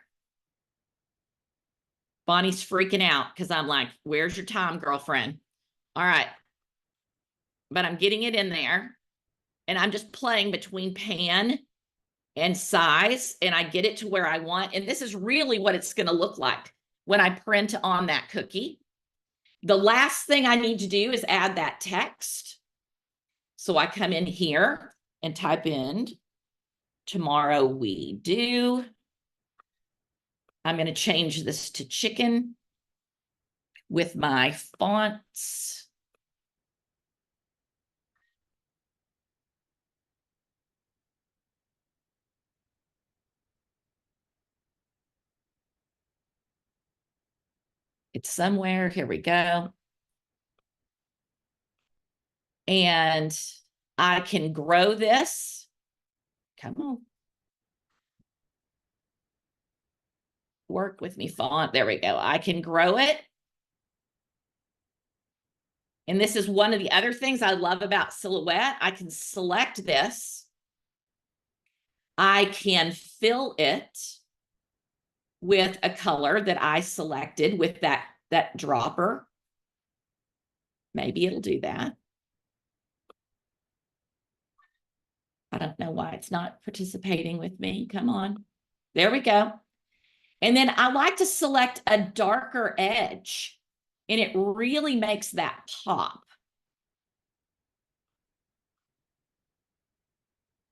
Bonnie's freaking out because I'm like, where's your time, girlfriend? All right. But I'm getting it in there, and I'm just playing between pan and size, and I get it to where I want. And this is really what it's going to look like when I print on that cookie. The last thing I need to do is add that text. So I come in here and type in, tomorrow we do. I'm going to change this to chicken with my fonts. It's somewhere. Here we go. And I can grow this. Come on. Work with me, font. There we go. I can grow it. And this is one of the other things I love about Silhouette. I can select this. I can fill it with a color that I selected with that dropper. Maybe it'll do that. I don't know why it's not participating with me. Come on. There we go. And then I like to select a darker edge, and it really makes that pop.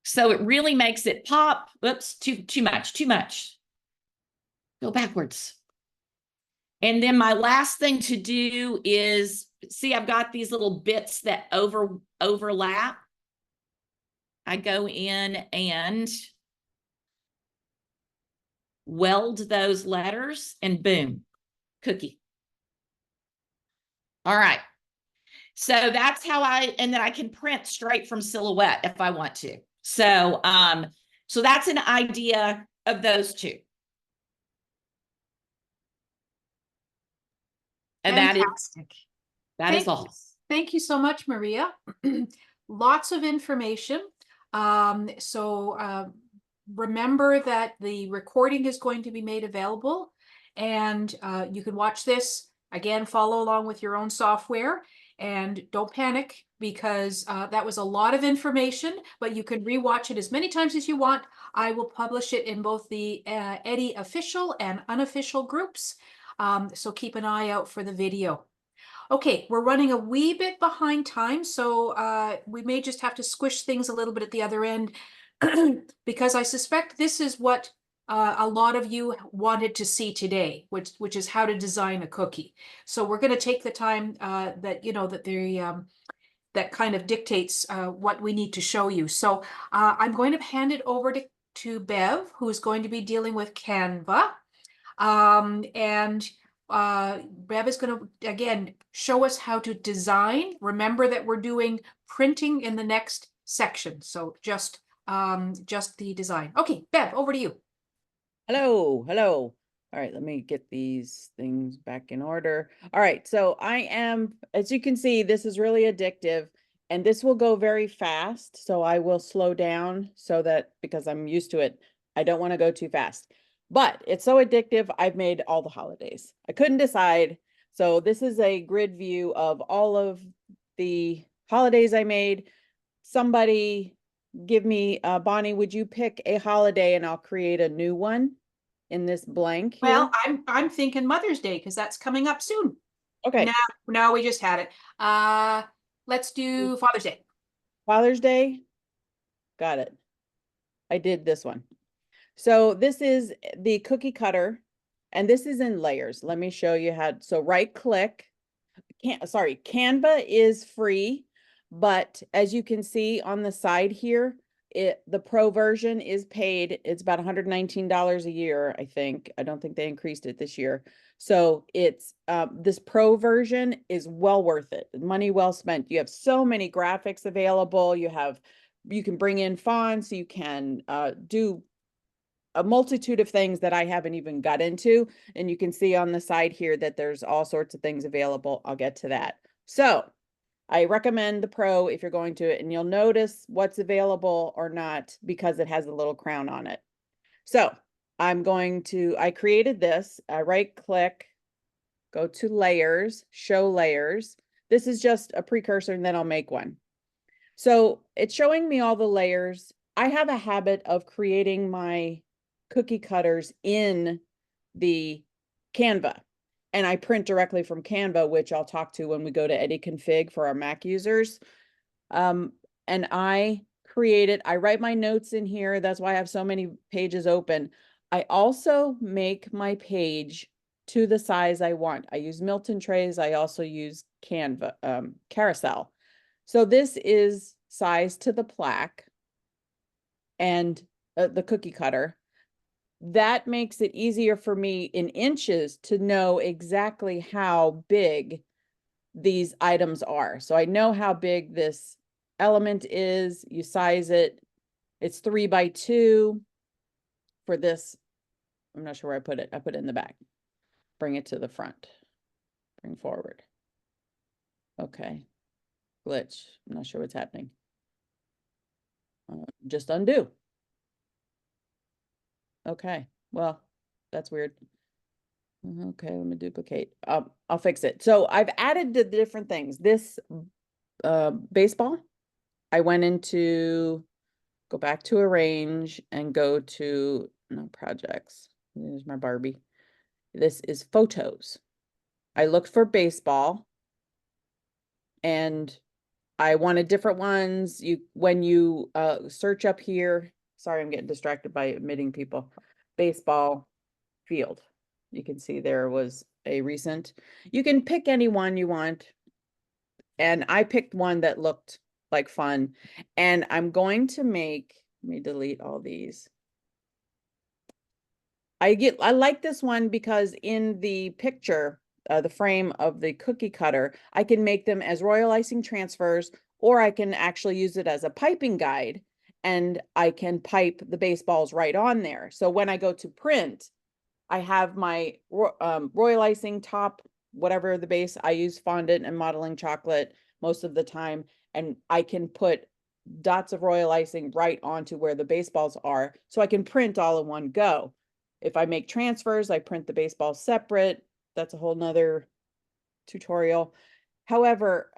So it really makes it pop. Oops, too much. Go backwards. And then my last thing to do is, see, I've got these little bits that overlap. I go in and weld those letters, and boom, cookie. All right. So that's how and then I can print straight from Silhouette if I want to. So, so that's an idea of those two. And that is Fantastic. that is all. Thank you so much, Maria. Lots of information. Remember that the recording is going to be made available, and you can watch this again, follow along with your own software, and don't panic because that was a lot of information, but you can rewatch it as many times as you want. I will publish it in both the Eddie official and unofficial groups. So keep an eye out for the video. Okay, we're running a wee bit behind time, so we may just have to squish things a little bit at the other end because I suspect this is what a lot of you wanted to see today, which is how to design a cookie. So we're going to take the time that kind of dictates what we need to show you. So I'm going to hand it over to Bev, who's going to be dealing with Canva. Bev is going to, again, show us how to design. Remember that we're doing printing in the next section. So just the design. Okay, Bev, over to you. Hello, hello. All right, let me get these things back in order. All right, so I am, as you can see, this is really addictive and this will go very fast. So I will slow down so that, because I'm used to it, I don't want to go too fast. But it's so addictive, I've made all the holidays. I couldn't decide. So this is a grid view of all of the holidays I made. Somebody give me, Bonnie, would you pick a holiday and I'll create a new one in this blank here? Well, I'm thinking Mother's Day because that's coming up soon. Okay. Now we just had it. Let's do Father's Day. Father's Day. Got it. I did this one. So this is the cookie cutter and this is in layers. Let me show you how. So right click. Canva is free, but as you can see on the side here, the pro version is paid. It's about $119 a year, I think. I don't think they increased it this year. So it's this pro version is well worth it. Money well spent. You have so many graphics available. You can bring in fonts. You can do a multitude of things that I haven't even got into. And you can see on the side here that there's all sorts of things available. I'll get to that. So I recommend the Pro if you're going to it, and you'll notice what's available or not because it has a little crown on it. So I created this, I right click, go to layers, show layers. This is just a precursor and then I'll make one. So it's showing me all the layers. I have a habit of creating my cookie cutters in the Canva. And I print directly from Canva, which I'll talk to when we go to Edit Config for our Mac users. And I write my notes in here. That's why I have so many pages open. I also make my page to the size I want. I use Milton trays. I also use Canva, carousel. So this is size to the plaque and the cookie cutter. That makes it easier for me in inches to know exactly how big these items are. So I know how big this element is. You size it. It's 3 by 2 for this. I'm not sure where I put it. I put it in the back. Bring it to the front. Bring forward. Okay. Glitch. I'm not sure what's happening. Just undo. Okay, well, that's weird. Okay, let me duplicate. I'll fix it. So I've added the different things. This baseball, I went into, go back to arrange and go to, no, projects. There's my Barbie. This is photos. I looked for baseball and I wanted different ones. When you search up here, sorry, I'm getting distracted by admitting people. Baseball field. You can see there was a recent. You can pick any one you want. And I picked one that looked like fun. And I'm going to make, let me delete all these. I like this one because in the picture, the frame of the cookie cutter, I can make them as royal icing transfers, or I can actually use it as a piping guide. And I can pipe the baseballs right on there. So when I go to print, I have my royal icing top whatever the base, I use fondant and modeling chocolate most of the time, and I can put dots of royal icing right onto where the baseballs are, so I can print all in one go. If I make transfers, I print the baseballs separate. That's a whole nother tutorial. However,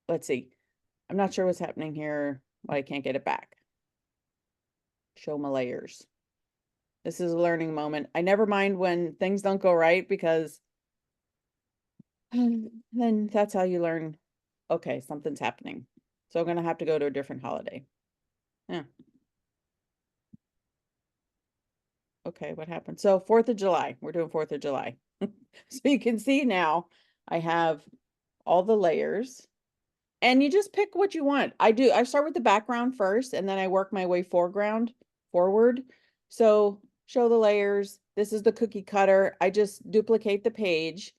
let's see. I'm not sure what's happening here, but I can't get it back. Show my layers. This is a learning moment. I never mind when things don't go right, because then that's how you learn. Okay, something's happening. So I'm gonna have to go to a different holiday. Yeah. Okay, what happened? So 4th of July, we're doing 4th of July. So you can see now I have all the layers, and you just pick what you want. I start with the background first, and then I work my way forward. So show the layers. This is the cookie cutter. I just duplicate the page.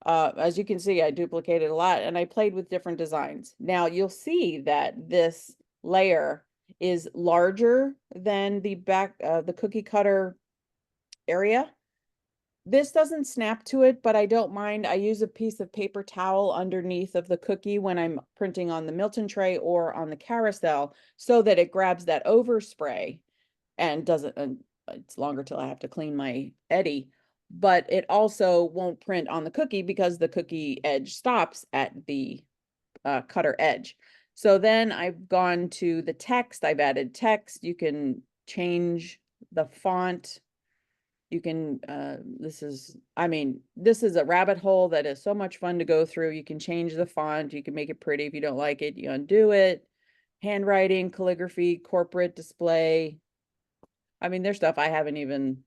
As you can see, I duplicated a lot, and I played with different designs. Now you'll see that this layer is larger than the the cookie cutter area. This doesn't snap to it, but I don't mind. I use a piece of paper towel underneath of the cookie when I'm printing on the Milton tray or on the carousel, so that it grabs that overspray and doesn't, it's longer till I have to clean my eddy, but it also won't print on the cookie because the cookie edge stops at the cutter edge. So then I've gone to the text. I've added text. You can change the font. You can, this is a rabbit hole that is so much fun to go through. You can change the font. You can make it pretty. If you don't like it, you undo it. Handwriting, calligraphy, corporate display. I mean, there's stuff I haven't even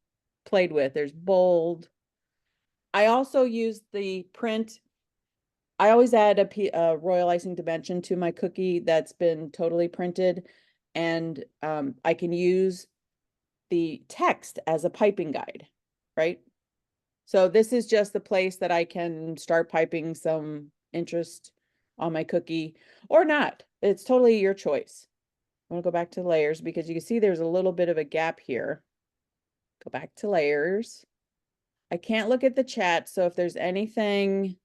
played with. There's bold. I also use the print. I always add a royal icing dimension to my cookie that's been totally printed. And I can use the text as a piping guide, right? So this is just the place that I can start piping some interest on my cookie or not. It's totally your choice. I want to go back to layers because you can see there's a little bit of a gap here. Go back to layers. I can't look at the chat, so if there's anything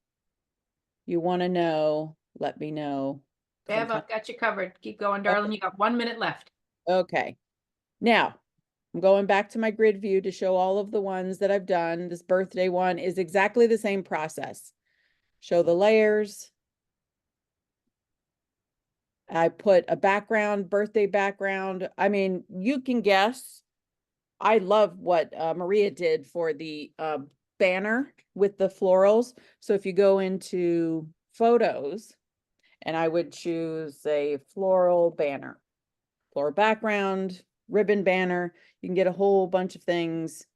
you want to know, let me know. Bev, I've got you covered. Keep going, darling. You got 1 minute left. Okay. Now, I'm going back to my grid view to show all of the ones that I've done. This birthday one is exactly the same process. Show the layers. I put a background, birthday background. I mean, you can guess. I love what Maria did for the banner with the florals. So if you go into photos, and I would choose a floral banner, floral background, ribbon banner. You can get a whole bunch of things.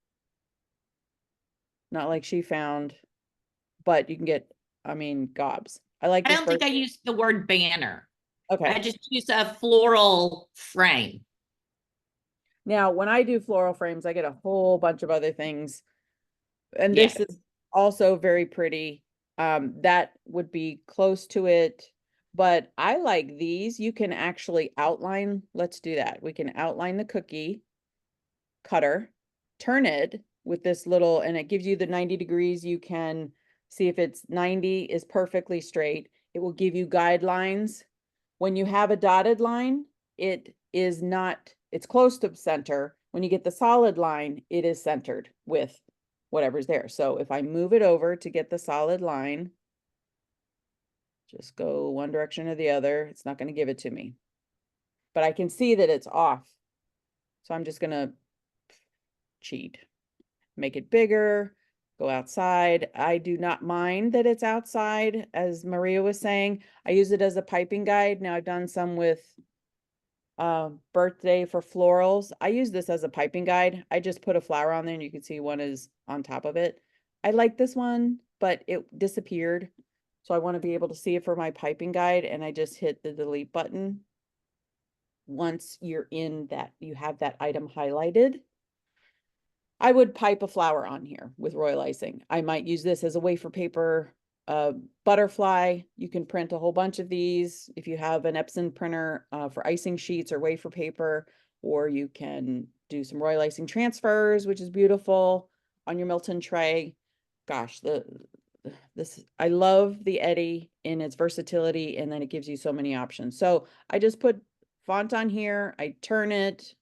Not like she found, but you can get, I mean, gobs. I like I this don't think I used the word banner. I Okay. just used a floral frame. Now, when I do floral frames, I get a whole bunch of other things. And this Yes. is also very pretty. That would be close to it. But I like these. You can actually outline. Let's do that. We can outline the cookie cutter, turn it with this little, and it gives you the 90 degrees. You can see if it's 90 is perfectly straight. It will give you guidelines. When you have a dotted line, it is not, it's close to center. When you get the solid line, it is centered with whatever's there. So if I move it over to get the solid line, just go one direction or the other, it's not going to give it to me. But I can see that it's off. So I'm just going to cheat. Make it bigger, go outside. I do not mind that it's outside, as Maria was saying. I use it as a piping guide. Now I've done some with birthday for florals. I use this as a piping guide. I just put a flower on there and you can see one is on top of it. I like this one, but it disappeared. So I want to be able to see it for my piping guide, and I just hit the delete button. Once you're in that, you have that item highlighted. I would pipe a flower on here with royal icing. I might use this as a wafer paper butterfly. You can print a whole bunch of these if you have an Epson printer for icing sheets or wafer paper, or you can do some royal icing transfers, which is beautiful on your Milton tray. Gosh, I love the Eddie in its versatility, and then it gives you so many options. So I just put font on here, I turn it.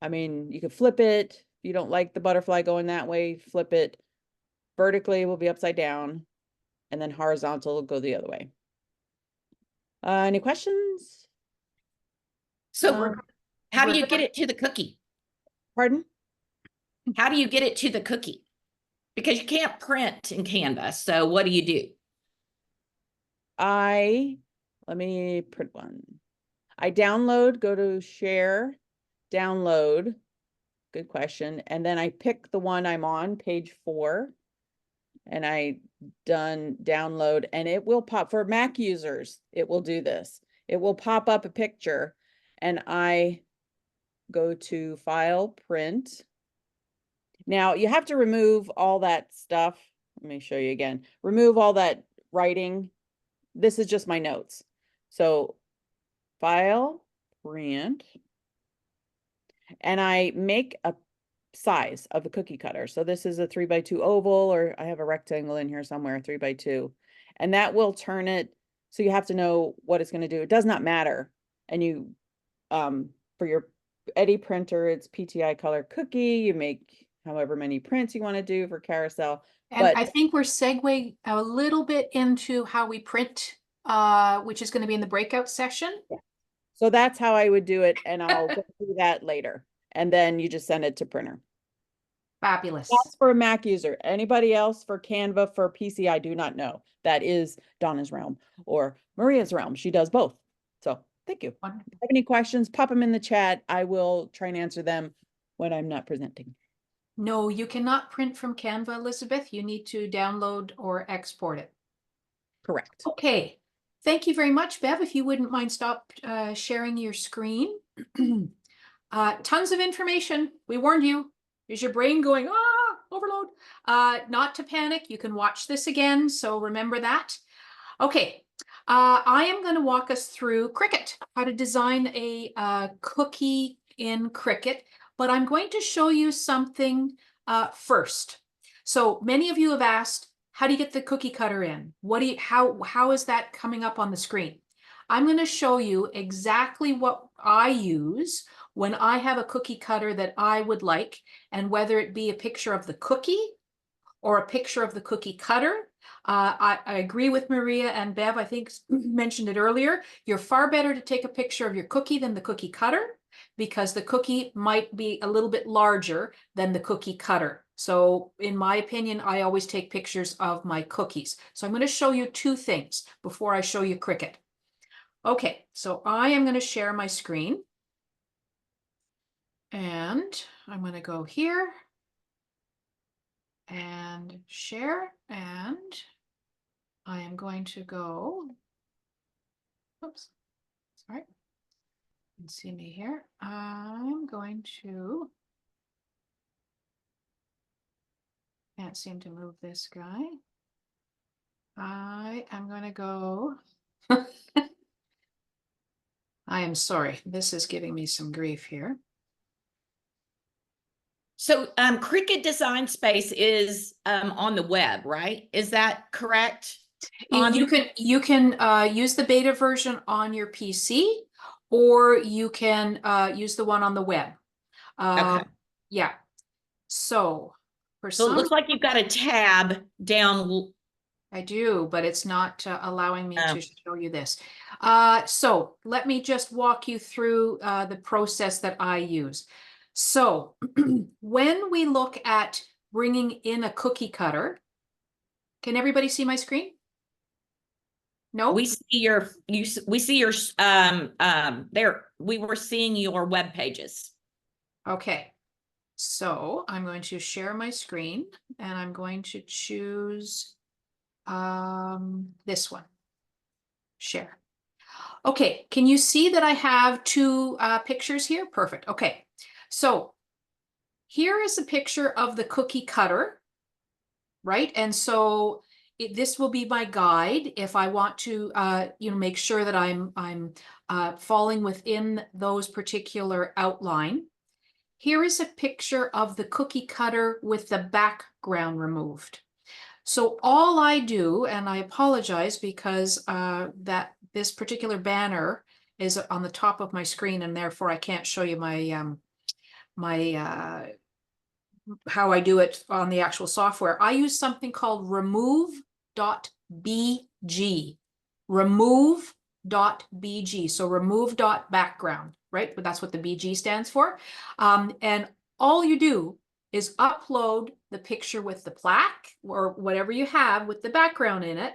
I mean, you could flip it. If you don't like the butterfly going that way, flip it. Vertically will be upside down, and then horizontal will go the other way. Any questions? So how do we're you get it to the cookie? Pardon? How do you get it to the cookie? Because you can't print in Canva. So what do you do? Let me print one. I download, go to share, download. Good question. And then I pick the one I'm on, page 4. And I done download, and it will pop for Mac users. It will do this. It will pop up a picture, and I go to file, print. Now you have to remove all that stuff. Let me show you again. Remove all that writing. This is just my notes. So file, print, and I make a size of a cookie cutter. So this is a 3x2 oval, or I have a rectangle in here somewhere, 3x2, and that will turn it. So you have to know what it's going to do. It does not matter. And you, for your Eddie printer, it's PTI color cookie. You make however many prints you want to do for carousel. And But I think we're segueing a little bit into how we print, which is going to be in the breakout session. so that's how I would do it. And I'll go through that later. And then you just send it to printer. Fabulous. That's for a Mac user. Anybody else for Canva for PC, I do not know. That is Donna's realm or Maria's realm. She does both. So thank you. Wonderful. If you have any questions, pop them in the chat. I will try and answer them when I'm not presenting. No, you cannot print from Canva, Elizabeth. You need to download or export it. Correct. Okay. Thank you very much, Bev. If you wouldn't mind stop sharing your screen. Tons of information. We warned you. Is your brain going, overload? Not to panic. You can watch this again. So remember that. Okay. I am going to walk us through Cricut, how to design a cookie in Cricut, but I'm going to show you something first. So many of you have asked, how do you get the cookie cutter in? How is that coming up on the screen? I'm going to show you exactly what I use when I have a cookie cutter that I would like, and whether it be a picture of the cookie or a picture of the cookie cutter. I agree with Maria and Bev, I think mentioned it earlier. You're far better to take a picture of your cookie than the cookie cutter, because the cookie might be a little bit larger than the cookie cutter. So in my opinion, I always take pictures of my cookies. So I'm going to show you two things before I show you Cricut. Okay, so I am going to share my screen. And I'm going to go here and share, and I am going to go, oops, sorry, you can see me here. I'm going to, can't seem to move this guy. I am going to go, I am sorry, this is giving me some grief here. So Cricut Design Space is on the web, right? Is that correct? You can use the beta version on your PC, or you can use the one on the web. Okay. Yeah. So for So it some, looks like you've got a tab down. I do, but it's not allowing me to show you this. So let me just walk you through the process that I use. So when we look at bringing in a cookie cutter, can everybody see my screen? No, We see your there. We were seeing your web pages. Okay. So I'm going to share my screen, and I'm going to choose this one, share. Okay, can you see that I have two pictures here? Perfect. Okay, so here is a picture of the cookie cutter, right? And so this will be my guide if I want to, make sure that I'm falling within those particular outline. Here is a picture of the cookie cutter with the background removed. So all I do, and I apologize because that this particular banner is on the top of my screen, and therefore I can't show you my how I do it on the actual software. I use something called remove.bg. Remove.bg. So remove.background, right? But that's what the BG stands for. And all you do is upload the picture with the plaque or whatever you have with the background in it.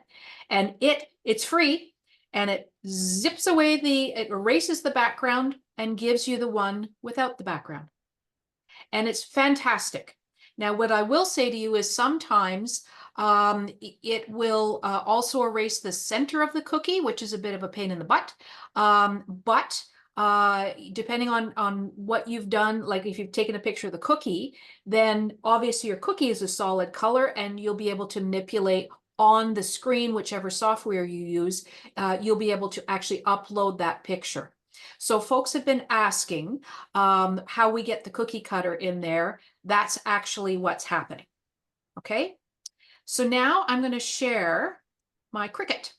And it's free, and it zips away it erases the background and gives you the one without the background. And it's fantastic. Now, what I will say to you is sometimes it will also erase the center of the cookie, which is a bit of a pain in the butt. But depending on what you've done, like if you've taken a picture of the cookie, then obviously your cookie is a solid color, and you'll be able to manipulate on the screen, whichever software you use, you'll be able to actually upload that picture. So folks have been asking how we get the cookie cutter in there. That's actually what's happening. Okay, so now I'm going to share my Cricut.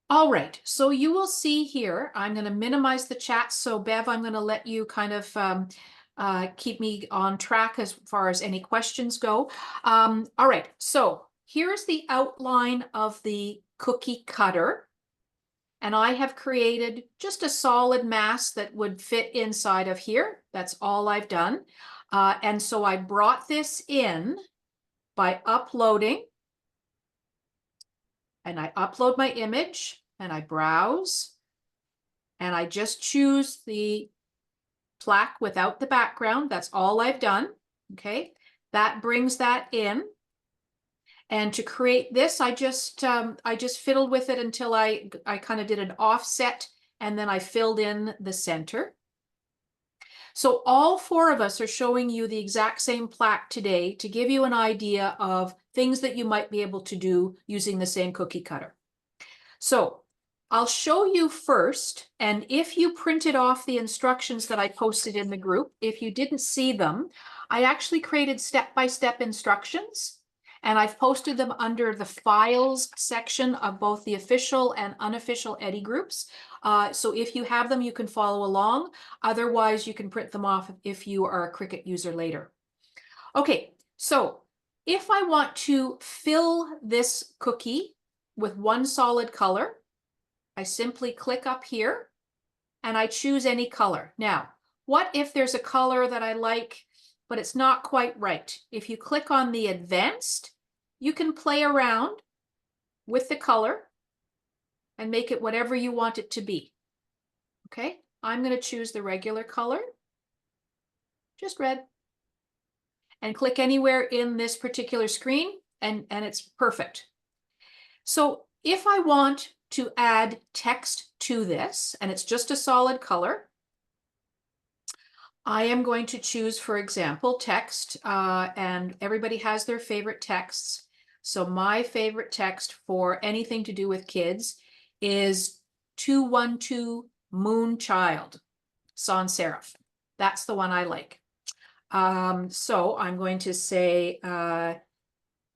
All right, so you will see here, I'm going to minimize the chat. So Bev, I'm going to let you kind of keep me on track as far as any questions go. All right, so here's the outline of the cookie cutter. And I have created just a solid mass that would fit inside of here. That's all I've done. And so I brought this in by uploading. And I upload my image and I browse. And I just choose the plaque without the background. That's all I've done. Okay, that brings that in. And to create this, I just fiddled with it until I kind of did an offset, and then I filled in the center. So all four of us are showing you the exact same plaque today to give you an idea of things that you might be able to do using the same cookie cutter. So I'll show you first, and if you printed off the instructions that I posted in the group, if you didn't see them, I actually created step-by-step instructions. And I've posted them under the files section of both the official and unofficial Eddie groups. So if you have them, you can follow along. Otherwise, you can print them off if you are a Cricut user later. Okay, so if I want to fill this cookie with one solid color, I simply click up here and I choose any color. Now, what if there's a color that I like, but it's not quite right? If you click on the advanced, you can play around with the color and make it whatever you want it to be. Okay, I'm going to choose the regular color, just red, and click anywhere in this particular screen, and it's perfect. So if I want to add text to this, and it's just a solid color, I am going to choose, for example, text, and everybody has their favorite texts. So my favorite text for anything to do with kids is 212 Moonchild, sans serif. That's the one I like. So I'm going to say,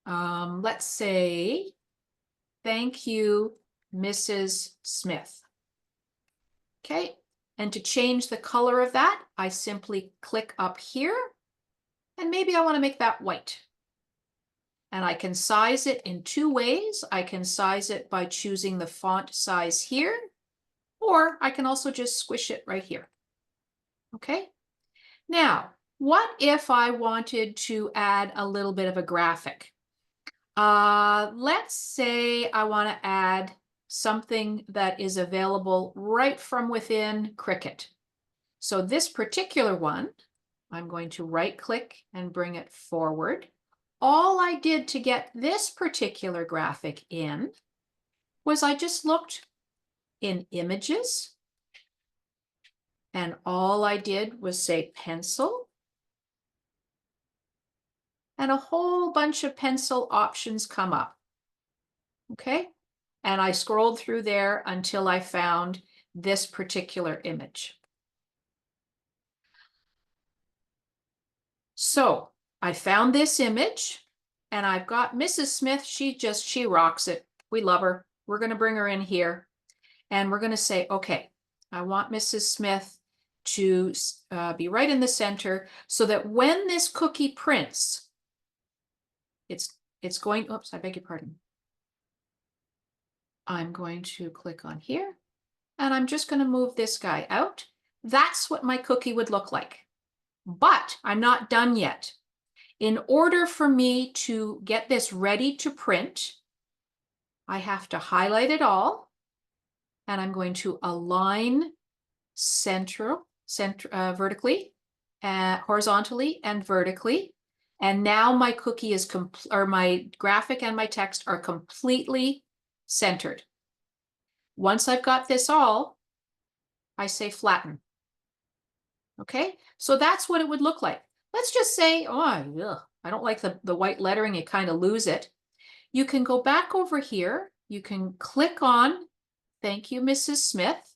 let's say, thank you, Mrs. Smith. Okay, and to change the color of that, I simply click up here, and maybe I want to make that white. And I can size it in two ways. I can size it by choosing the font size here, or I can also just squish it right here. Okay. Now, what if I wanted to add a little bit of a graphic? Let's say I want to add something that is available right from within Cricut. So this particular one, I'm going to right click and bring it forward. All I did to get this particular graphic in was I just looked in images, and all I did was say pencil, and a whole bunch of pencil options come up. Okay, and I scrolled through there until I found this particular image. So I found this image and I've got Mrs. Smith. She rocks it. We love her. We're going to bring her in here and we're going to say, okay, I want Mrs. Smith to be right in the center so that when this cookie prints, it's going, oops, I beg your pardon. I'm going to click on here and I'm just going to move this guy out. That's what my cookie would look like. But I'm not done yet. In order for me to get this ready to print, I have to highlight it all and I'm going to align vertically, horizontally and vertically. And now my cookie is or my graphic and my text are completely centered. Once I've got this all, I say flatten. Okay, so that's what it would look like. Let's just say, oh, I don't like the white lettering, you kind of lose it. You can go back over here. You can click on, thank you, Mrs. Smith.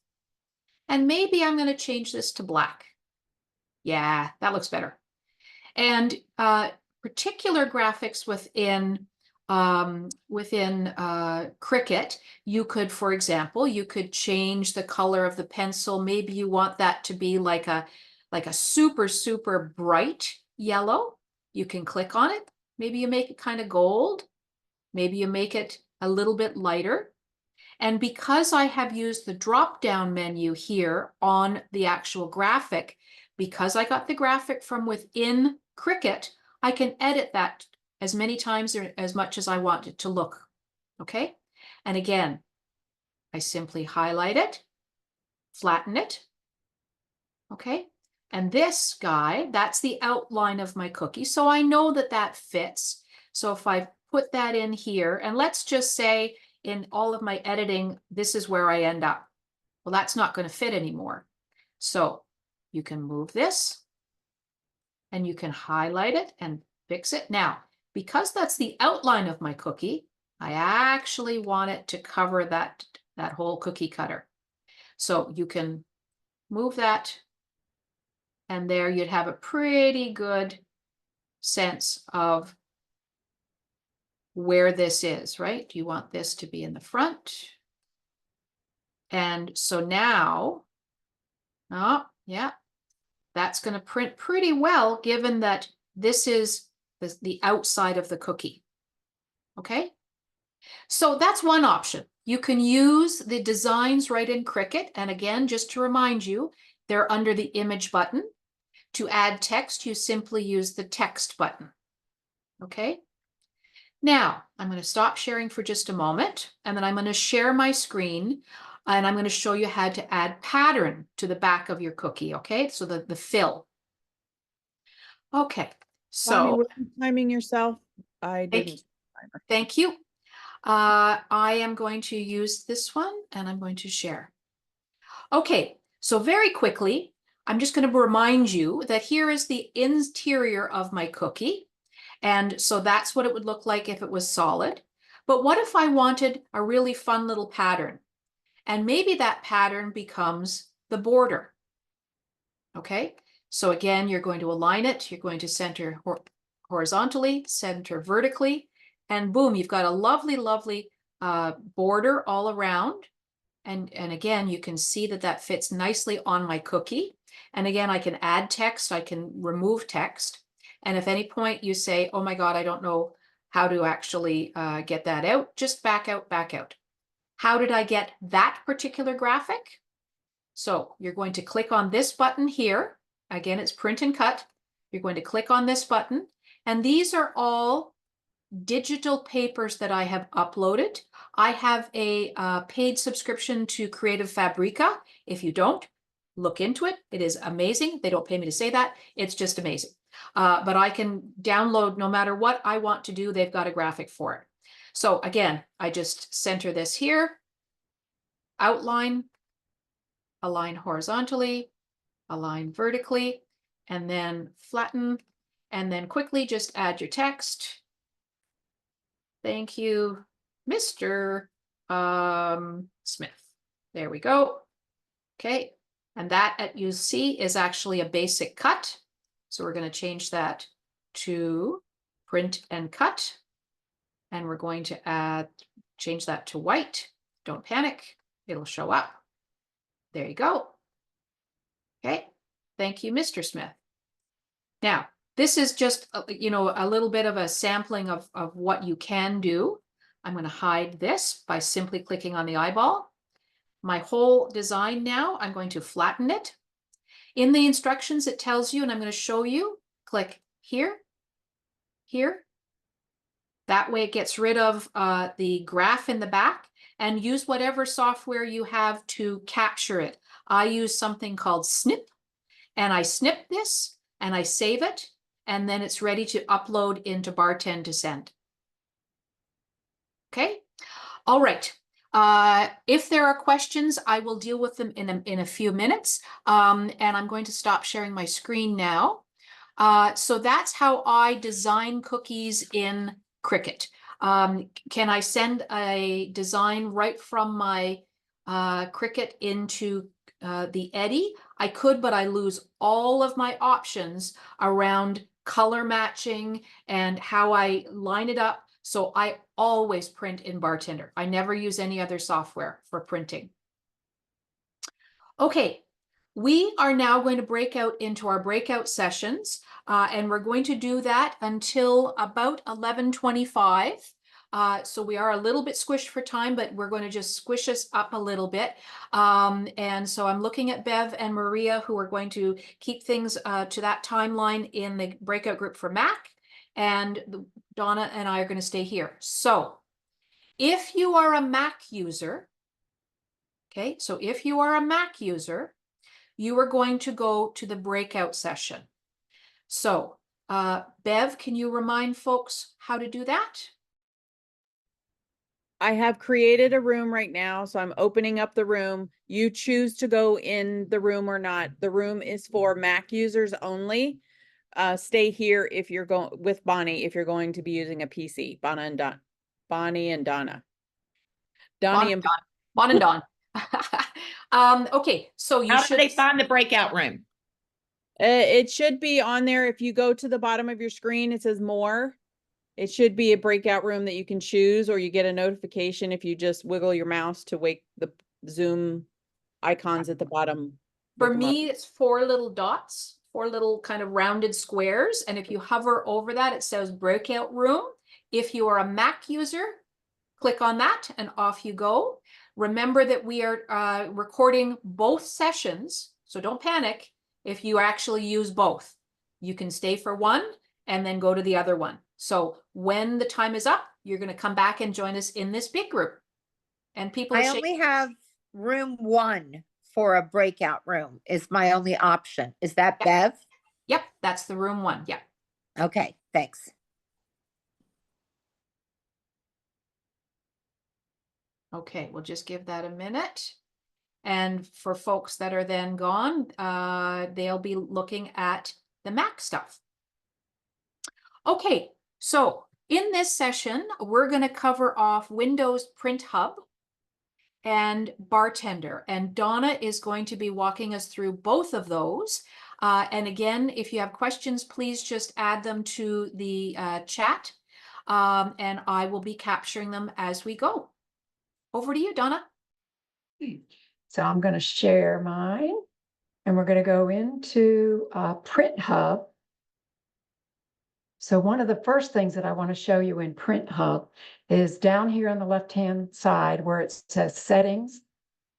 And maybe I'm going to change this to black. Yeah, that looks better. And particular graphics within Cricut, you could, for example, you could change the color of the pencil. Maybe you want that to be like a super, super bright yellow. You can click on it. Maybe you make it kind of gold. Maybe you make it a little bit lighter. And because I have used the drop-down menu here on the actual graphic, because I got the graphic from within Cricut, I can edit that as many times or as much as I want it to look. Okay? And again, I simply highlight it, flatten it. Okay? And this guy, that's the outline of my cookie. So I know that that fits. So if I put that in here, and let's just say in all of my editing, this is where I end up. Well, that's not going to fit anymore. So you can move this and you can highlight it and fix it. Now, because that's the outline of my cookie, I actually want it to cover that whole cookie cutter. So you can move that and there you'd have a pretty good sense of where this is, right? Do you want this to be in the front? And so now, oh, yeah, that's going to print pretty well, given that this is the outside of the cookie. Okay, so that's one option. You can use the designs right in Cricut. And again, just to remind you, they're under the image button. To add text, you simply use the text button. Okay. Now, I'm going to stop sharing for just a moment, and then I'm going to share my screen, and I'm going to show you how to add pattern to the back of your cookie, okay? So the fill. Okay, Bonnie, so were you timing yourself? I didn't. thank you. I am going to use this one, and I'm going to share. Okay, so very quickly, I'm just going to remind you that here is the interior of my cookie. And so that's what it would look like if it was solid. But what if I wanted a really fun little pattern? And maybe that pattern becomes the border. Okay, so again, you're going to align it. You're going to center horizontally, center vertically, and boom, you've got a lovely, lovely border all around. And again, you can see that that fits nicely on my cookie. And again, I can add text, I can remove text. And if any point you say, oh my God, I don't know how to actually get that out, just back out, back out. How did I get that particular graphic? So you're going to click on this button here. Again, it's print and cut. You're going to click on this button. And these are all digital papers that I have uploaded. I have a paid subscription to Creative Fabrica. If you don't, look into it. It is amazing. They don't pay me to say that. It's just amazing. But I can download no matter what I want to do. They've got a graphic for it. So again, I just center this here, outline, align horizontally, align vertically, and then flatten, and then quickly just add your text. Thank you, Mr. Smith. There we go. Okay, and that, you see, is actually a basic cut. So we're going to change that to print and cut. And we're going to change that to white. Don't panic, it'll show up. There you go. Okay, thank you, Mr. Smith. Now, this is just, you know, a little bit of a sampling of what you can do. I'm going to hide this by simply clicking on the eyeball. My whole design now, I'm going to flatten it. In the instructions, it tells you, and I'm going to show you, click here, here. That way it gets rid of the graph in the back, and use whatever software you have to capture it. I use something called Snip, and I snip this and I save it, and then it's ready to upload into BarTender to send. Okay, all right. If there are questions, I will deal with them in a few minutes, and I'm going to stop sharing my screen now. So that's how I design cookies in Cricut. Can I send a design right from my Cricut into the Eddy? I could, but I lose all of my options around color matching and how I line it up. So I always print in BarTender. I never use any other software for printing. Okay, we are now going to break out into our breakout sessions, and we're going to do that until about 11:25. So we are a little bit squished for time, but we're going to just squish us up a little bit. And so I'm looking at Bev and Maria, who are going to keep things to that timeline in the breakout group for Mac. And Donna and I are going to stay here. So if you are a Mac user, okay, so if you are a Mac user, you are going to go to the breakout session. So Bev, can you remind folks how to do that? I have created a room right now, so I'm opening up the room. You choose to go in the room or not. The room is for Mac users only. Stay here if you're going with Bonnie, if you're going to be using a PC. Bonnie and Donna. Donnie and Bon and Don. Okay, so you How should do they find the breakout room? it should be on there. If you go to the bottom of your screen, it says more. It should be a breakout room that you can choose, or you get a notification if you just wiggle your mouse to wake the Zoom icons at the bottom. For me, it's 4 little dots, 4 little kind of rounded squares. And if you hover over that, it says breakout room. If you are a Mac user, click on that and off you go. Remember that we are recording both sessions, so don't panic if you actually use both. You can stay for one and then go to the other one. So when the time is up, you're going to come back and join us in this big group. And people I only have room 1 for a breakout room is my only option. Is that Bev? Yep, that's the room 1. Yep. Okay, thanks. Okay, we'll just give that a minute. And for folks that are then gone, they'll be looking at the Mac stuff. Okay, so in this session, we're going to cover off Windows Print Hub and BarTender. And Donna is going to be walking us through both of those. And again, if you have questions, please just add them to the chat, and I will be capturing them as we go. Over to you, Donna. So I'm going to share mine, and we're going to go into Print Hub. So one of the first things that I want to show you in Print Hub is down here on the left-hand side where it says Settings.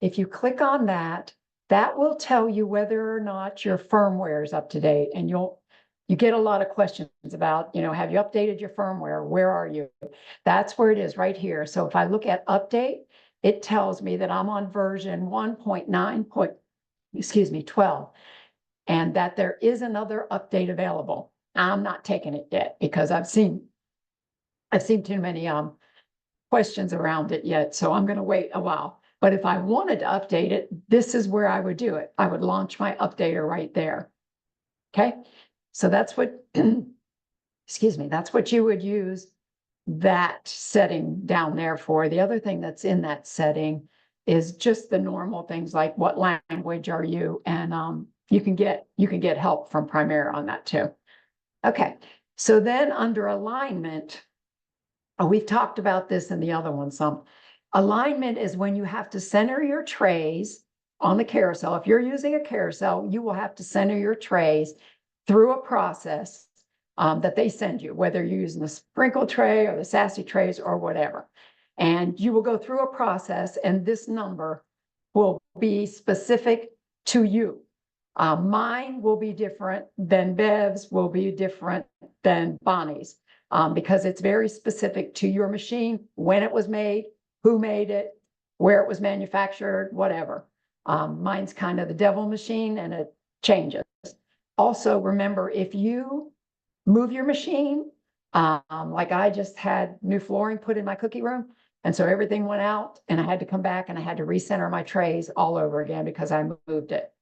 If you click on that, that will tell you whether or not your firmware is up to date. And you get a lot of questions about, you know, have you updated your firmware? Where are you? That's where it is right here. So if I look at Update, it tells me that I'm on version 1.9.12, and that there is another update available. I'm not taking it yet because I've seen too many questions around it yet. So I'm going to wait a while. But if I wanted to update it, this is where I would do it. I would launch my updater right there. Okay. So that's what, excuse me, that's what you would use that setting down there for. The other thing that's in that setting is just the normal things like what language are you, and you can get help from Primera on that too. Okay, So then under alignment, we've talked about this in the other one some. Alignment is when you have to center your trays on the carousel. If you're using a carousel, you will have to center your trays through a process that they send you, whether you're using the sprinkle tray or the sassy trays or whatever. And you will go through a process, and this number will be specific to you. Mine will be different than Bev's, will be different than Bonnie's, because it's very specific to your machine, when it was made, who made it, where it was manufactured, whatever. Mine's kind of the devil machine, and it changes. Also, remember, if you move your machine, like I just had new flooring put in my cookie room, and so everything went out, and I had to come back and I had to recenter my trays all over again because I moved it.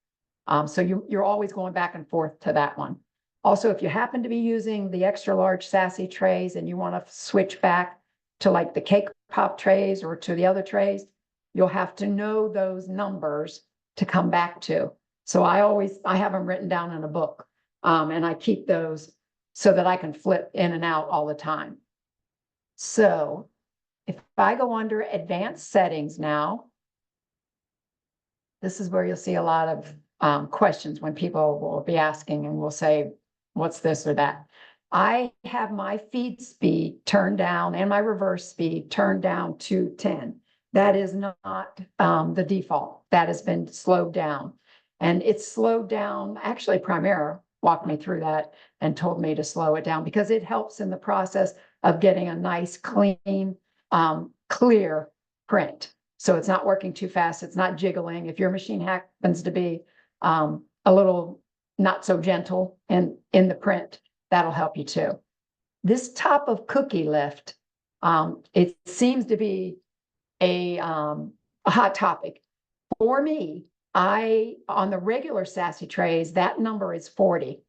So you're always going back and forth to that one. Also, if you happen to be using the extra large sassy trays and you want to switch back to like the cake pop trays or to the other trays, you'll have to know those numbers to come back to. So I have them written down in a book, and I keep those so that I can flip in and out all the time. So if I go under advanced settings now, this is where you'll see a lot of questions when people will be asking and will say, what's this or that? I have my feed speed turned down and my reverse speed turned down to 10. That is not the default. That has been slowed down. And it's slowed down, actually Primera walked me through that and told me to slow it down because it helps in the process of getting a nice, clean, clear print. So it's not working too fast. It's not jiggling. If your machine happens to be a little not so gentle in the print, that'll help you too. This top of cookie lift, it seems to be a hot topic. For me, on the regular sassy trays, that number is 40.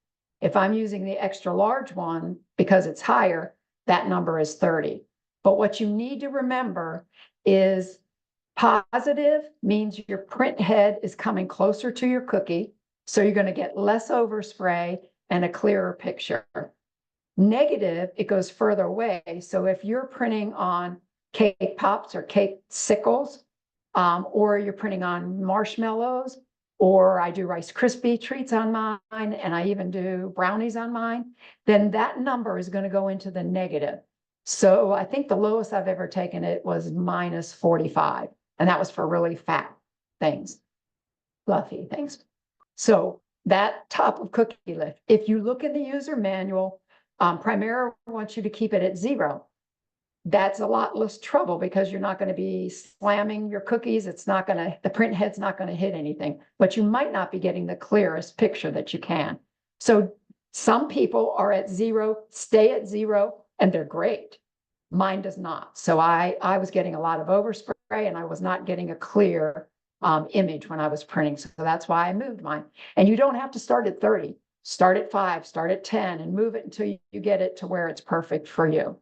If I'm using the extra large one, because it's higher, that number is 30. But what you need to remember is positive means your print head is coming closer to your cookie. So you're going to get less overspray and a clearer picture. Negative, it goes further away. So if you're printing on cake pops or cake sickles, or you're printing on marshmallows, or I do Rice Krispie treats on mine, and I even do brownies on mine, then that number is going to go into the negative. So I think the lowest I've ever taken it was minus 45, and that was for really fat things, fluffy things. So that top of cookie lift, if you look in the user manual, Primera wants you to keep it at 0. That's a lot less trouble because you're not going to be slamming your cookies. The print head's not going to hit anything, but you might not be getting the clearest picture that you can. So some people are at 0, stay at 0, and they're great. Mine does not. So I was getting a lot of overspray and I was not getting a clear image when I was printing. So that's why I moved mine. And you don't have to start at 30. Start at 5, start at 10, and move it until you get it to where it's perfect for you.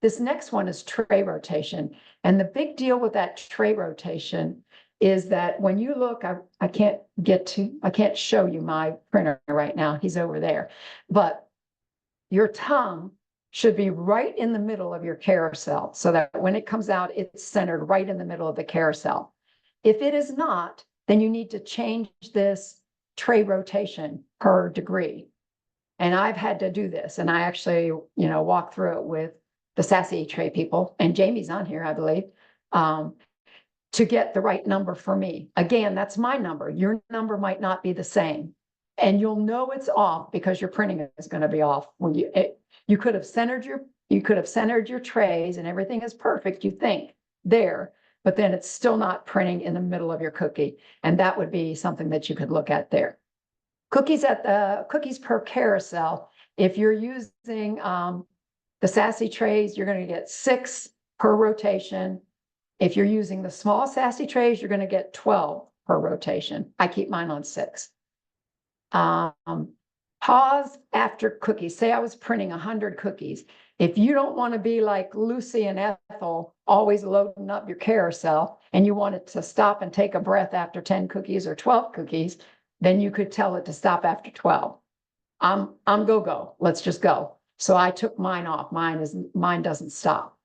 This next one is tray rotation. And the big deal with that tray rotation is that when you look, I can't show you my printer right now. He's over there. But your tongue should be right in the middle of your carousel so that when it comes out, it's centered right in the middle of the carousel. If it is not, then you need to change this tray rotation per degree. And I've had to do this. And I actually, walk through it with the sassy tray people, and Jamie's on here, I believe, to get the right number for me. Again, that's my number. Your number might not be the same. And you'll know it's off because your printing is going to be off. When you could have centered your trays and everything is perfect, you think, there, but then it's still not printing in the middle of your cookie. And that would be something that you could look at there. Cookies per carousel. If you're using the sassy trays, you're going to get 6 per rotation. If you're using the small sassy trays, you're going to get 12 per rotation. I keep mine on 6. Pause after cookies. Say I was printing 100 cookies. If you don't want to be like Lucy and Ethel, always loading up your carousel, and you want it to stop and take a breath after 10 cookies or 12 cookies, then you could tell it to stop after 12. I'm go. Let's just go. So I took mine off. Mine doesn't stop.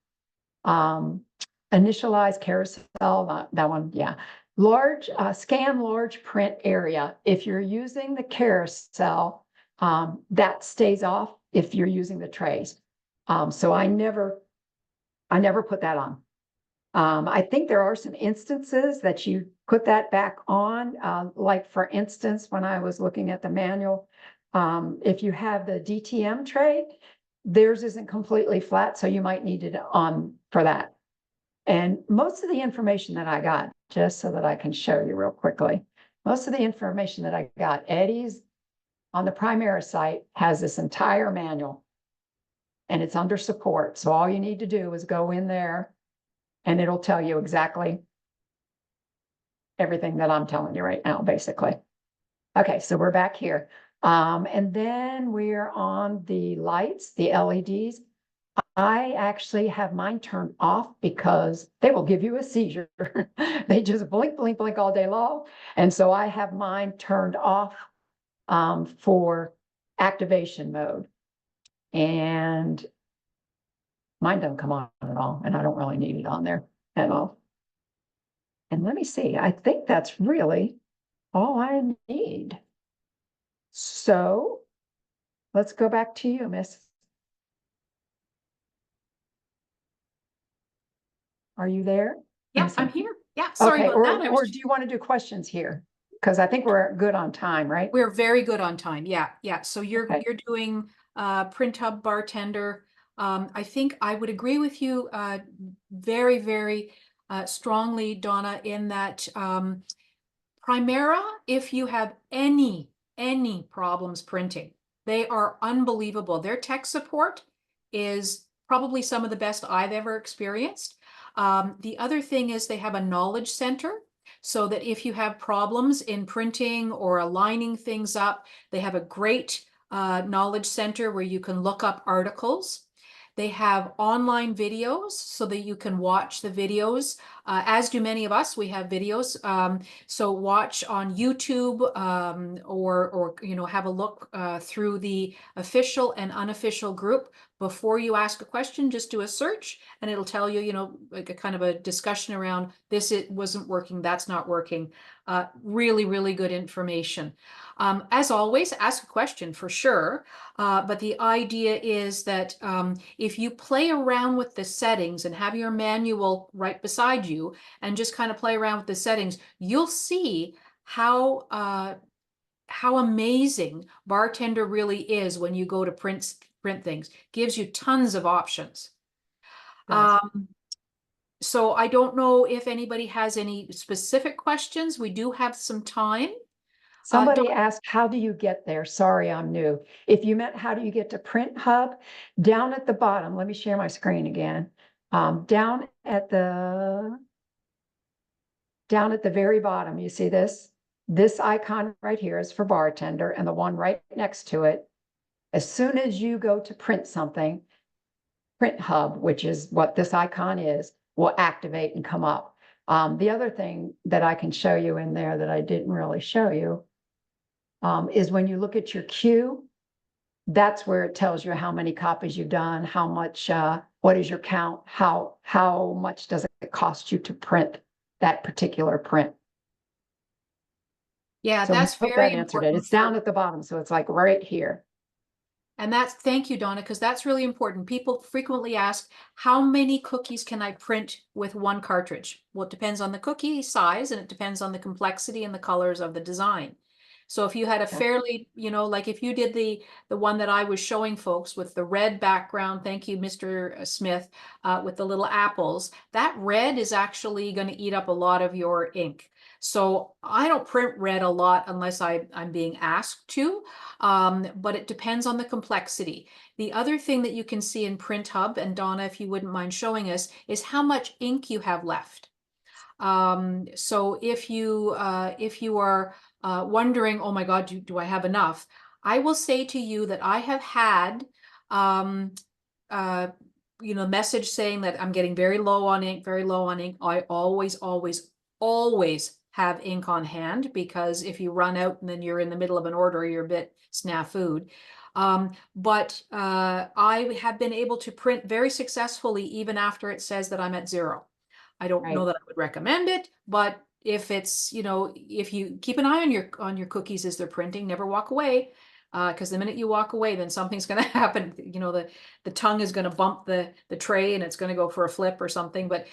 Initialize carousel, that one, yeah. Large, scan large print area. If you're using the carousel, that stays off if you're using the trays. So I never put that on. I think there are some instances that you put that back on, like for instance, when I was looking at the manual, if you have the DTM tray, theirs isn't completely flat, so you might need it on for that. And most of the information that I got, just so that I can show you real quickly, most of the information that I got, Eddie's on the Primera site has this entire manual and it's under support. So all you need to do is go in there and it'll tell you exactly everything that I'm telling you right now, basically. Okay, so we're back here. And then we're on the lights, the LEDs. I actually have mine turned off because they will give you a seizure. They just blink, blink, blink all day long. And so I have mine turned off for activation mode. And mine doesn't come on at all. And I don't really need it on there at all. And let me see, I think that's really all I need. So let's go back to you, Miss. Are you there? Yeah, Let me I'm see. here. Yeah, sorry Okay, about that. or do you want to do questions here? Because I think we're good on time, right? We're very good on time. Yeah, yeah. So you're Okay. doing Print Hub BarTender. I think I would agree with you very, very strongly, Donna, in that Primera, if you have any problems printing, they are unbelievable. Their tech support is probably some of the best I've ever experienced. The other thing is they have a knowledge center, so that if you have problems in printing or aligning things up, they have a great knowledge center where you can look up articles. They have online videos so that you can watch the videos, as do many of us. We have videos. So watch on YouTube or have a look through the official and unofficial group. Before you ask a question, just do a search and it'll tell you, like a kind of a discussion around this, it wasn't working, that's not working. Really, really good information. As always, ask a question for sure. But the idea is that if you play around with the settings and have your manual right beside you and just kind of play around with the settings, you'll see how amazing BarTender really is when you go to print things. Gives you tons of options. Yes. So I don't know if anybody has any specific questions. We do have some time. Somebody asked, how do you get there? Sorry, I'm new. If you meant how do you get to Print Hub, down at the bottom, let me share my screen again. Down at the very bottom, you see this? This icon right here is for BarTender, and the one right next to it. As soon as you go to print something, Print Hub, which is what this icon is, will activate and come up. The other thing that I can show you in there that I didn't really show you is when you look at your queue, that's where it tells you how many copies you've done, how much, what is your count, how much does it cost you to print that particular print. Yeah, So that's I hope very that answered it. important. It's down at the bottom, so it's like right here. And thank you, Donna, because that's really important. People frequently ask, how many cookies can I print with one cartridge? Well, it depends on the cookie size and it depends on the complexity and the colors of the design. So if you had a fairly, like if you did the one that I was showing folks with the red background, thank you, Mr. Smith, with the little apples, that red is actually going to eat up a lot of your ink. So I don't print red a lot unless I'm being asked to, but it depends on the complexity. The other thing that you can see in Print Hub, and Donna, if you wouldn't mind showing us, is how much ink you have left. So if you are wondering, oh my God, do I have enough? I will say to you that I have had message saying that I'm getting very low on ink, very low on ink. I always have ink on hand, because if you run out and then you're in the middle of an order, you're a bit snafu'd. But I have been able to print very successfully even after it says that I'm at 0. I don't know Right. that I would recommend it, but if it's, you know, if you keep an eye on your cookies as they're printing, never walk away. Because the minute you walk away, then something's going to happen. You know, the tongue is going to bump the tray and it's going to go for a flip or something. But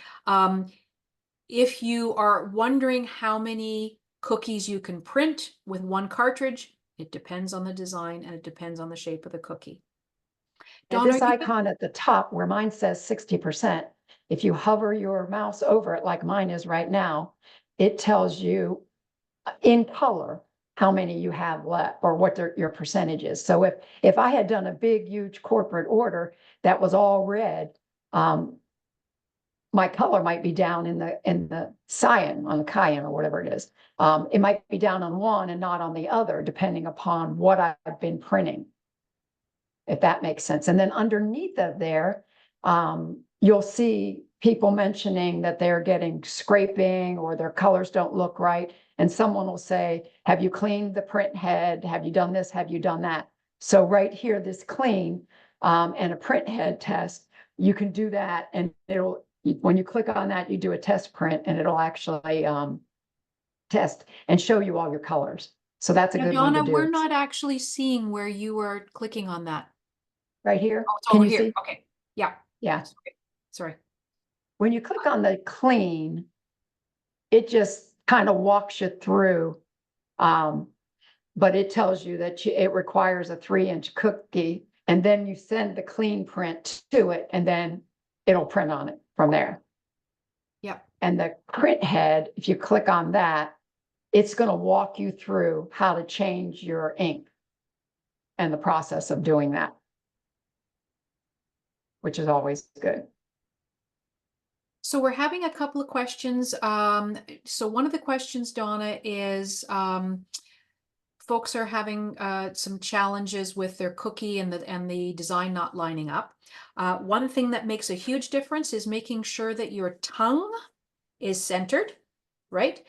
if you are wondering how many cookies you can print with one cartridge, it depends on the design and it depends on the shape of the cookie. And Donna, this you- icon at the top where mine says 60%, if you hover your mouse over it like mine is right now, it tells you in color how many you have left or what your percentage is. So if I had done a big, huge corporate order that was all red, my color might be down in the cyan, on the cayenne or whatever it is. It might be down on one and not on the other, depending upon what I've been printing, if that makes sense. And then underneath of there, you'll see people mentioning that they're getting scraping or their colors don't look right. And someone will say, have you cleaned the print head? Have you done this? Have you done that? So right here, this clean and a print head test, you can do that. And it'll, when you click on that, you do a test print and it'll actually test and show you all your colors. So that's a Now, good one Donna, to do. we're not actually seeing where you are clicking on that. Right here. Oh, it's Can over you here. see? Okay. Yeah. Yeah. Sorry. When you click on the clean, it just kind of walks you through. But it tells you that it requires a 3-inch cookie, and then you send the clean print to it, and then it'll print on it from there. Yeah. And the print head, if you click on that, it's going to walk you through how to change your ink and the process of doing that, which is always good. So we're having a couple of questions. So one of the questions, Donna, is folks are having some challenges with their cookie and the design not lining up. One thing that makes a huge difference is making sure that your tongue is centered, right?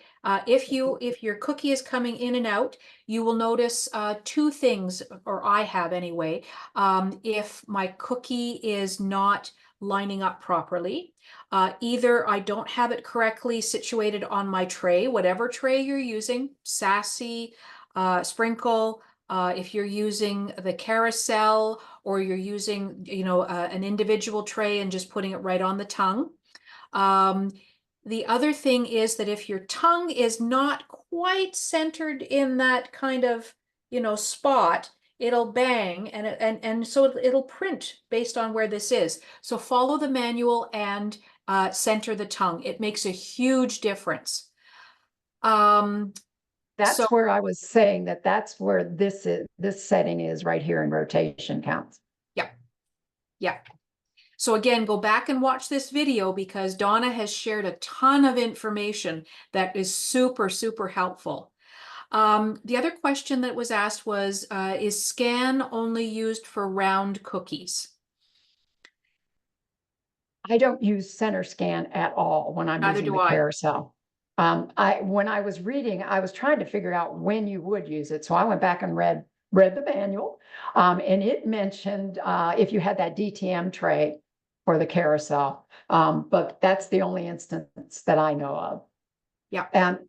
If your cookie is coming in and out, you will notice two things, or I have anyway. If my cookie is not lining up properly, either I don't have it correctly situated on my tray, whatever tray you're using, sassy, sprinkle, if you're using the carousel or you're using, you know, an individual tray and just putting it right on the tongue. The other thing is that if your tongue is not quite centered in that kind of, you know, spot, it'll bang and so it'll print based on where this is. So follow the manual and center the tongue. It makes a huge difference. That's So- where I was saying that's where this setting is right here in rotation counts. Yeah. Yeah. So again, go back and watch this video because Donna has shared a ton of information that is super, super helpful. The other question that was asked was, is scan only used for round cookies? I don't use center scan at all when I'm Neither using do the I. carousel. When I was reading, I was trying to figure out when you would use it. So I went back and read the manual, and it mentioned if you had that DTM tray for the carousel, but that's the only instance that I know of. Yeah. And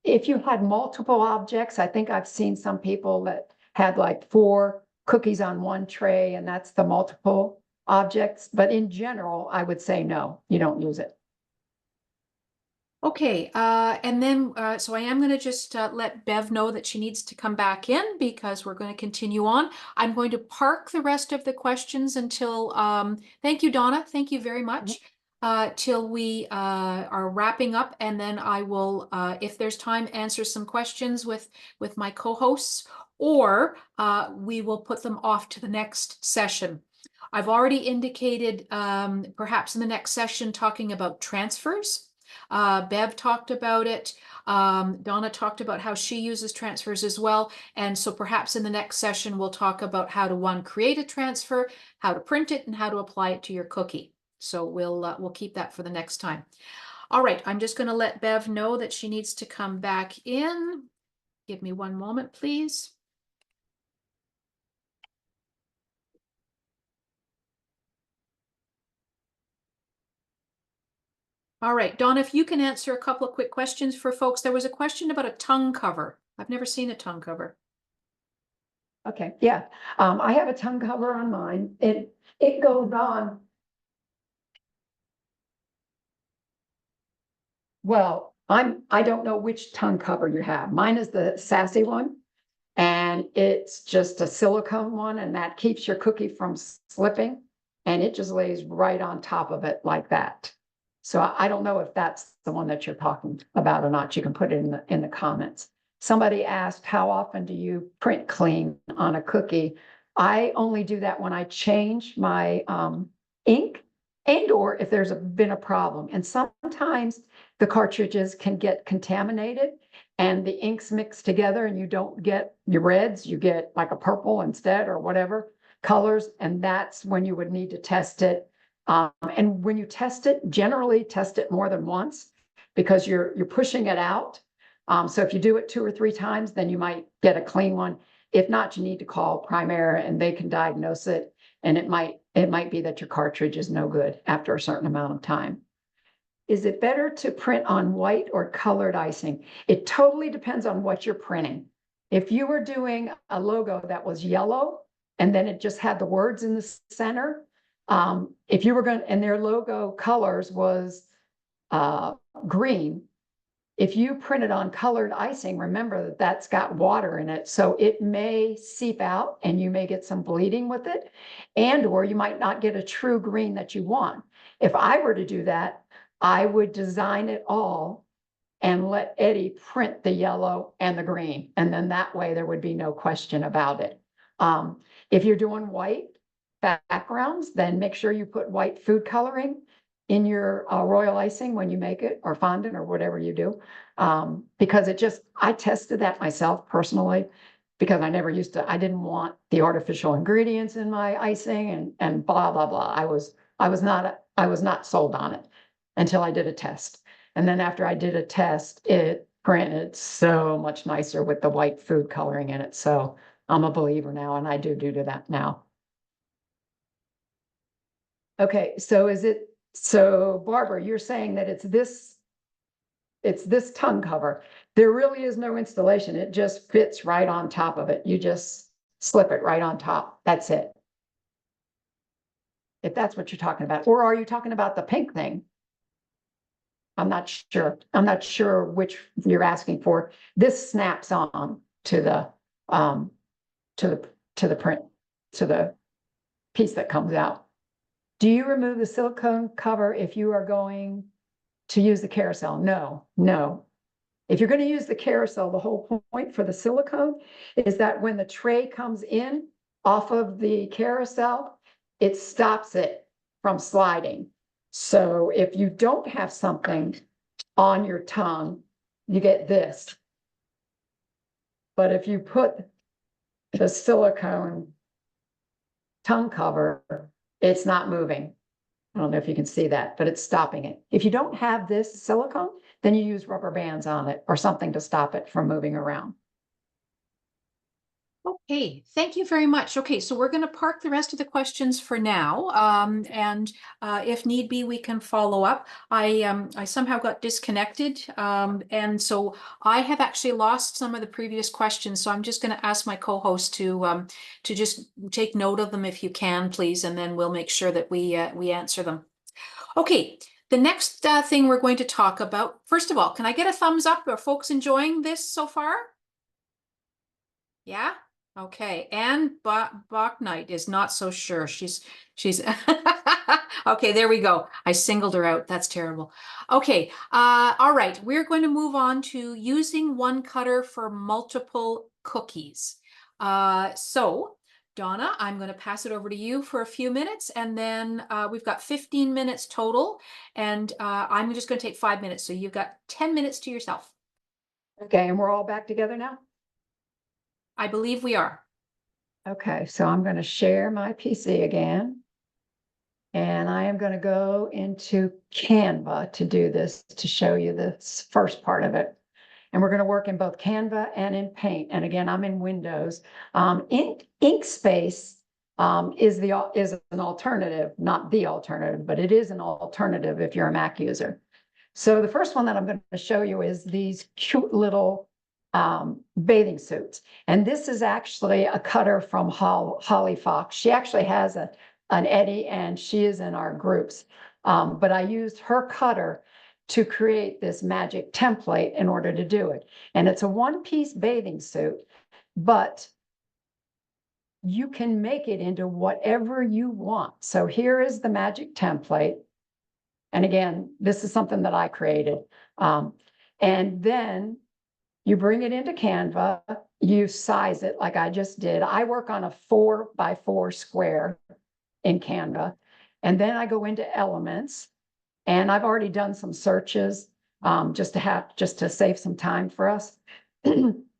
if you had multiple objects, I think I've seen some people that had like 4 cookies on one tray, and that's the multiple objects. But in general, I would say no, you don't use it. Okay, and then, so I am going to just let Bev know that she needs to come back in because we're going to continue on. I'm going to park the rest of the questions until, thank you, Donna. Thank you very much. Till we are wrapping up, and then I will, if there's time, answer some questions with my co-hosts, or we will put them off to the next session. I've already indicated perhaps in the next session talking about transfers. Bev talked about it. Donna talked about how she uses transfers as well. And so perhaps in the next session, we'll talk about how to create a transfer, how to print it, and how to apply it to your cookie. So we'll keep that for the next time. All right, I'm just going to let Bev know that she needs to come back in. Give me one moment, please. All right, Donna, if you can answer a couple of quick questions for folks. There was a question about a tongue cover. I've never seen a tongue cover. Okay, yeah. I have a tongue cover on mine. It goes on. Well, I don't know which tongue cover you have. Mine is the sassy one. And it's just a silicone one, and that keeps your cookie from slipping. And it just lays right on top of it like that. So I don't know if that's the one that you're talking about or not. You can put it in the comments. Somebody asked, how often do you print clean on a cookie? I only do that when I change my ink and or if there's been a problem. And sometimes the cartridges can get contaminated and the inks mix together and you don't get your reds, you get like a purple instead or whatever colors. And that's when you would need to test it. And when you test it, generally test it more than once because you're pushing it out. So if you do it 2 or 3 times, then you might get a clean one. If not, you need to call Primera and they can diagnose it. And it might be that your cartridge is no good after a certain amount of time. Is it better to print on white or colored icing? It totally depends on what you're printing. If you were doing a logo that was yellow and then it just had the words in the center, if you were going and their logo colors was green, if you printed on colored icing, remember that that's got water in it. So it may seep out and you may get some bleeding with it, and or you might not get a true green that you want. If I were to do that, I would design it all and let Eddie print the yellow and the green. And then that way there would be no question about it. If you're doing white backgrounds, then make sure you put white food coloring in your royal icing when you make it, or fondant or whatever you do. Because I tested that myself personally because I didn't want the artificial ingredients in my icing and blah, blah, blah. I was not sold on it until I did a test. And then after I did a test, it printed so much nicer with the white food coloring in it. So I'm a believer now, and I do that now. Okay, so Barbara, you're saying that it's this tongue cover. There really is no installation. It just fits right on top of it. You just slip it right on top. That's it. If that's what you're talking about. Or are you talking about the pink thing? I'm not sure. I'm not sure which you're asking for. This snaps on to the print, to the piece that comes out. Do you remove the silicone cover if you are going to use the carousel? No. If you're going to use the carousel, the whole point for the silicone is that when the tray comes in off of the carousel, it stops it from sliding. So if you don't have something on your tongue, you get this. But if you put the silicone tongue cover, it's not moving. I don't know if you can see that, but it's stopping it. If you don't have this silicone, then you use rubber bands on it or something to stop it from moving around. Okay, thank you very much. Okay, so we're going to park the rest of the questions for now. And if need be, we can follow up. I somehow got disconnected. And so I have actually lost some of the previous questions. So I'm just going to ask my co-host to just take note of them if you can, please. And then we'll make sure that we answer them. Okay, the next thing we're going to talk about, first of all, can I get a thumbs up? Are folks enjoying this so far? Yeah? Okay, Anne Bachnight is not so sure. She's okay, there we go. I singled her out. That's terrible. Okay, all right. We're going to move on to using one cutter for multiple cookies. So Donna, I'm going to pass it over to you for a few minutes, and then we've got 15 minutes total, and I'm just going to take 5 minutes. So you've got 10 minutes to yourself. Okay, and we're all back together now? I believe we are. Okay, so I'm going to share my PC again. And I am going to go into Canva to do this, to show you this first part of it. And we're going to work in both Canva and in Paint. And again, I'm in Windows. Inkspace is an alternative, not the alternative, but it is an alternative if you're a Mac user. So the first one that I'm going to show you is these cute little bathing suits. And this is actually a cutter from Holly Fox. She actually has an Eddie, and she is in our groups. But I used her cutter to create this magic template in order to do it. And it's a one-piece bathing suit, but you can make it into whatever you want. So here is the magic template. And again, this is something that I created. And then you bring it into Canva, you size it like I just did. I work on a 4x4 square in Canva. And then I go into elements, and I've already done some searches just to save some time for us.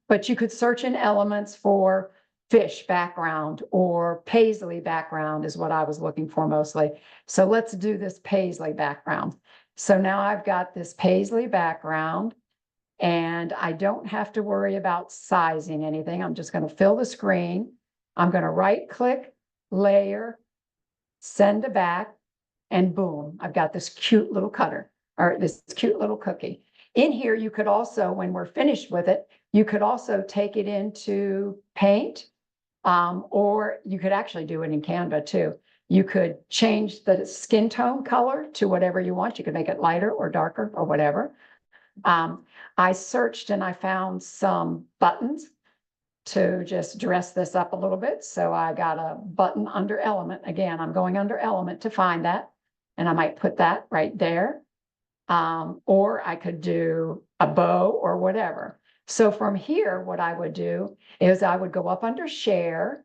But you could search in elements for fish background or paisley background is what I was looking for mostly. So let's do this paisley background. So now I've got this paisley background, and I don't have to worry about sizing anything. I'm just going to fill the screen. I'm going to right click, layer, send to back, and boom, I've got this cute little cutter or this cute little cookie. In here, you could also, when we're finished with it, you could also take it into Paint, or you could actually do it in Canva too. You could change the skin tone color to whatever you want. You could make it lighter or darker or whatever. I searched and I found some buttons to just dress this up a little bit. So I got a button under element. Again, I'm going under element to find that. And I might put that right there. Or I could do a bow or whatever. So from here, what I would do is I would go up under share,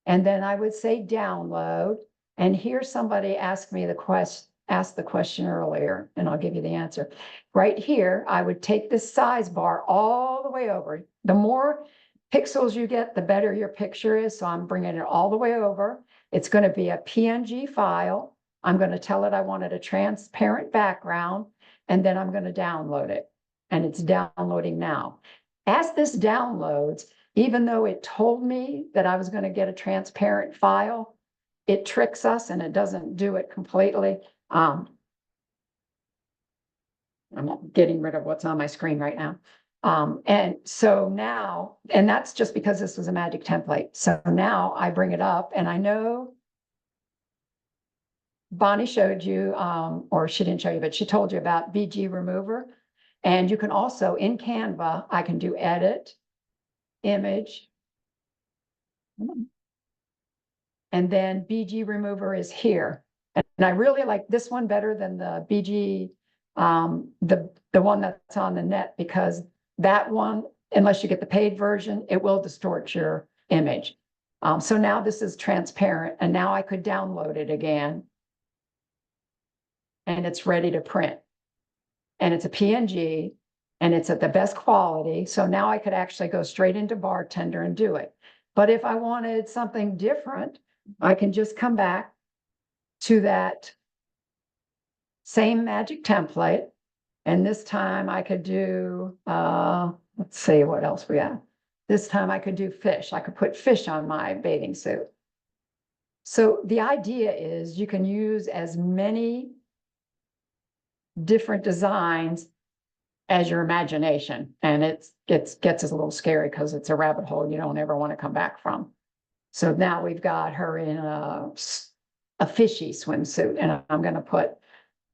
and then I would say download. And here somebody asked me the question earlier, and I'll give you the answer. Right here, I would take this size bar all the way over. The more pixels you get, the better your picture is. So I'm bringing it all the way over. It's going to be a PNG file. I'm going to tell it I wanted a transparent background, and then I'm going to download it. And it's downloading now. As this downloads, even though it told me that I was going to get a transparent file, it tricks us and it doesn't do it completely. I'm not getting rid of what's on my screen right now. And so now, and that's just because this was a magic template. So now I bring it up, and I know Bonnie showed you, or she didn't show you, but she told you about BG Remover. And you can also, in Canva, I can do edit, image, and then BG Remover is here. And I really like this one better than the BG, the one that's on the net, because that one, unless you get the paid version, it will distort your image. So now this is transparent, and now I could download it again. And it's ready to print. And it's a PNG, and it's at the best quality. So now I could actually go straight into BarTender and do it. But if I wanted something different, I can just come back to that same magic template. And this time I could do, let's see what else we have. This time I could do fish. I could put fish on my bathing suit. So the idea is you can use as many different designs as your imagination. And it gets us a little scary because it's a rabbit hole you don't ever want to come back from. So now we've got her in a fishy swimsuit, and I'm going to put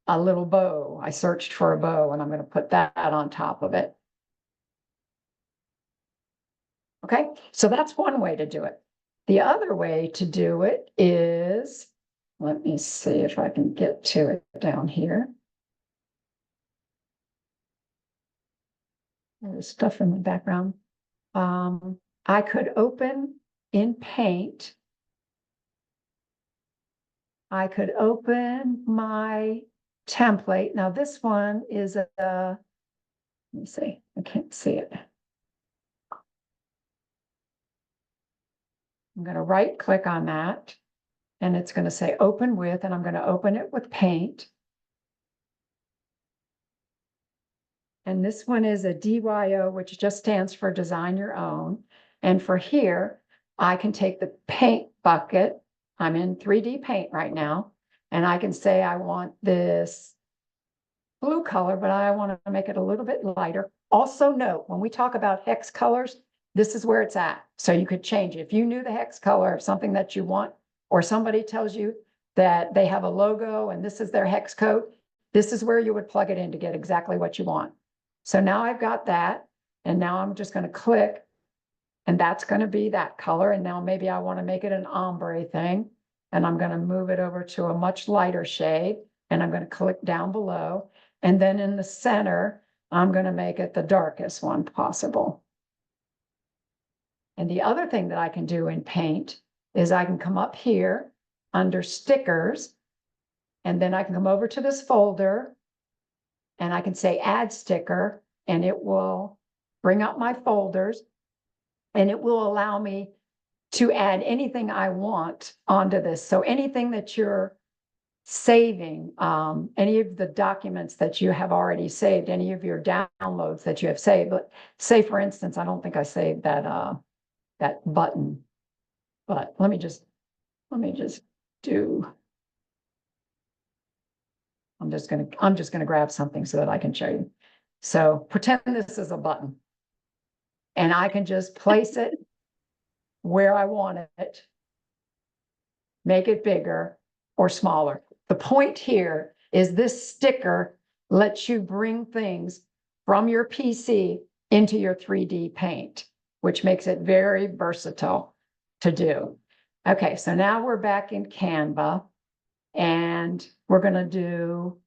a little bow. I searched for a bow, and I'm going to put that on top of it. Okay, so that's one way to do it. The other way to do it is, let me see if I can get to it down here. There's stuff in the background. I could open in Paint. I could open my template. Now this one is a, let me see, I can't see it. I'm going to right click on that, and it's going to say open with, and I'm going to open it with Paint. And this one is a DYO, which just stands for Design Your Own. And for here, I can take the paint bucket. I'm in 3D Paint right now. And I can say I want this blue color, but I want to make it a little bit lighter. Also note, when we talk about hex colors, this is where it's at. So you could change it. If you knew the hex color of something that you want, or somebody tells you that they have a logo and this is their hex code, this is where you would plug it in to get exactly what you want. So now I've got that, and now I'm just going to click, and that's going to be that color. And now maybe I want to make it an ombre thing, and I'm going to move it over to a much lighter shade, and I'm going to click down below. And then in the center, I'm going to make it the darkest one possible. And the other thing that I can do in Paint is I can come up here under stickers, and then I can come over to this folder, and I can say add sticker, and it will bring up my folders, and it will allow me to add anything I want onto this. So anything that you're saving, any of the documents that you have already saved, any of your downloads that you have saved. But say, for instance, I don't think I saved that that button, but let me just do. I'm just gonna grab something so that I can show you. So pretend this is a button, and I can just place it where I want it, make it bigger or smaller. The point here is this sticker lets you bring things from your PC into your 3D Paint, which makes it very versatile to do. Okay, so now we're back in Canva, and we're going to do,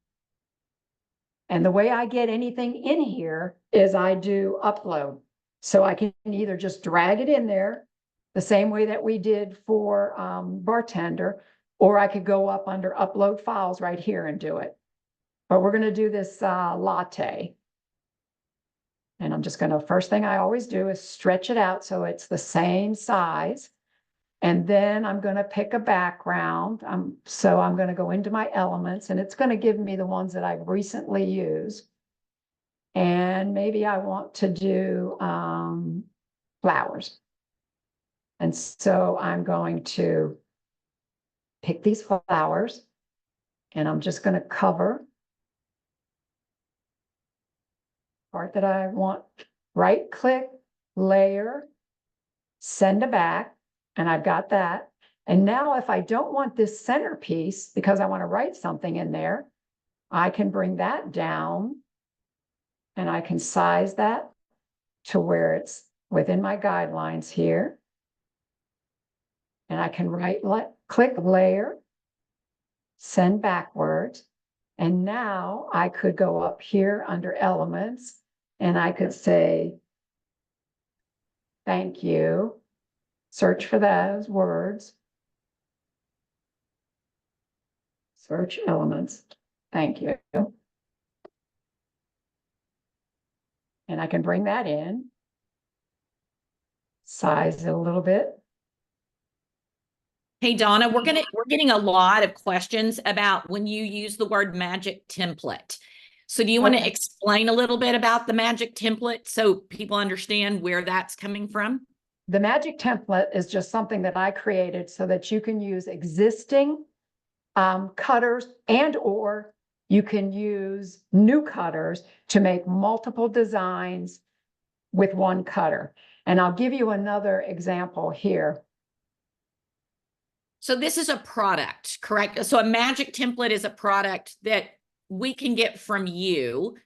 and the way I get anything in here is I do upload. So I can either just drag it in there the same way that we did for BarTender, or I could go up under upload files right here and do it. But we're going to do this latte. And I'm just going to, first thing I always do is stretch it out so it's the same size. And then I'm going to pick a background. So I'm going to go into my elements, and it's going to give me the ones that I've recently used. And maybe I want to do flowers. And so I'm going to pick these flowers, and I'm just going to cover part that I want. Right click, layer, send to back, and I've got that. And now if I don't want this centerpiece because I want to write something in there, I can bring that down, and I can size that to where it's within my guidelines here. And I can click layer, send backwards. And now I could go up here under elements, and I could say, thank you. Search for those words. Search elements. Thank you. And I can bring that in, size it a little bit. Hey, Donna, we're getting a lot of questions about when you use the word magic template. So do you want to explain a little bit about the magic template so people understand where that's coming from? The magic template is just something that I created so that you can use existing cutters, and or you can use new cutters to make multiple designs with one cutter. And I'll give you another example here. So this is a product, correct? So a magic template is a product that we can get from you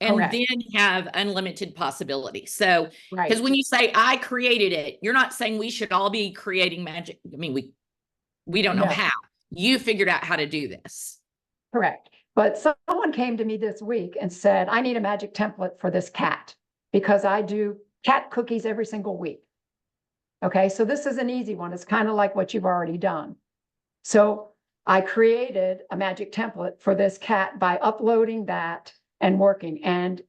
and Correct. then have unlimited possibilities. So, Right. because when you say I created it, you're not saying we should all be creating magic. I mean, we don't know No. how. You figured out how to do this. Correct. But someone came to me this week and said, I need a magic template for this cat because I do cat cookies every single week. Okay, so this is an easy one. It's kind of like what you've already done. So I created a magic template for this cat by uploading that and working. And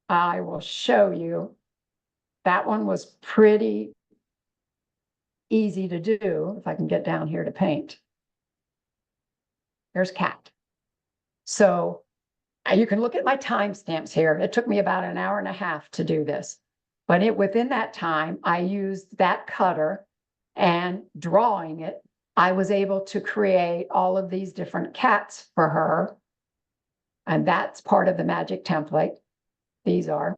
I will show you. That one was pretty easy to do. If I can get down here to paint. There's cat. So you can look at my timestamps here. It took me about an hour and a half to do this. But within that time, I used that cutter, and drawing it, I was able to create all of these different cats for her. And that's part of the magic template. These are.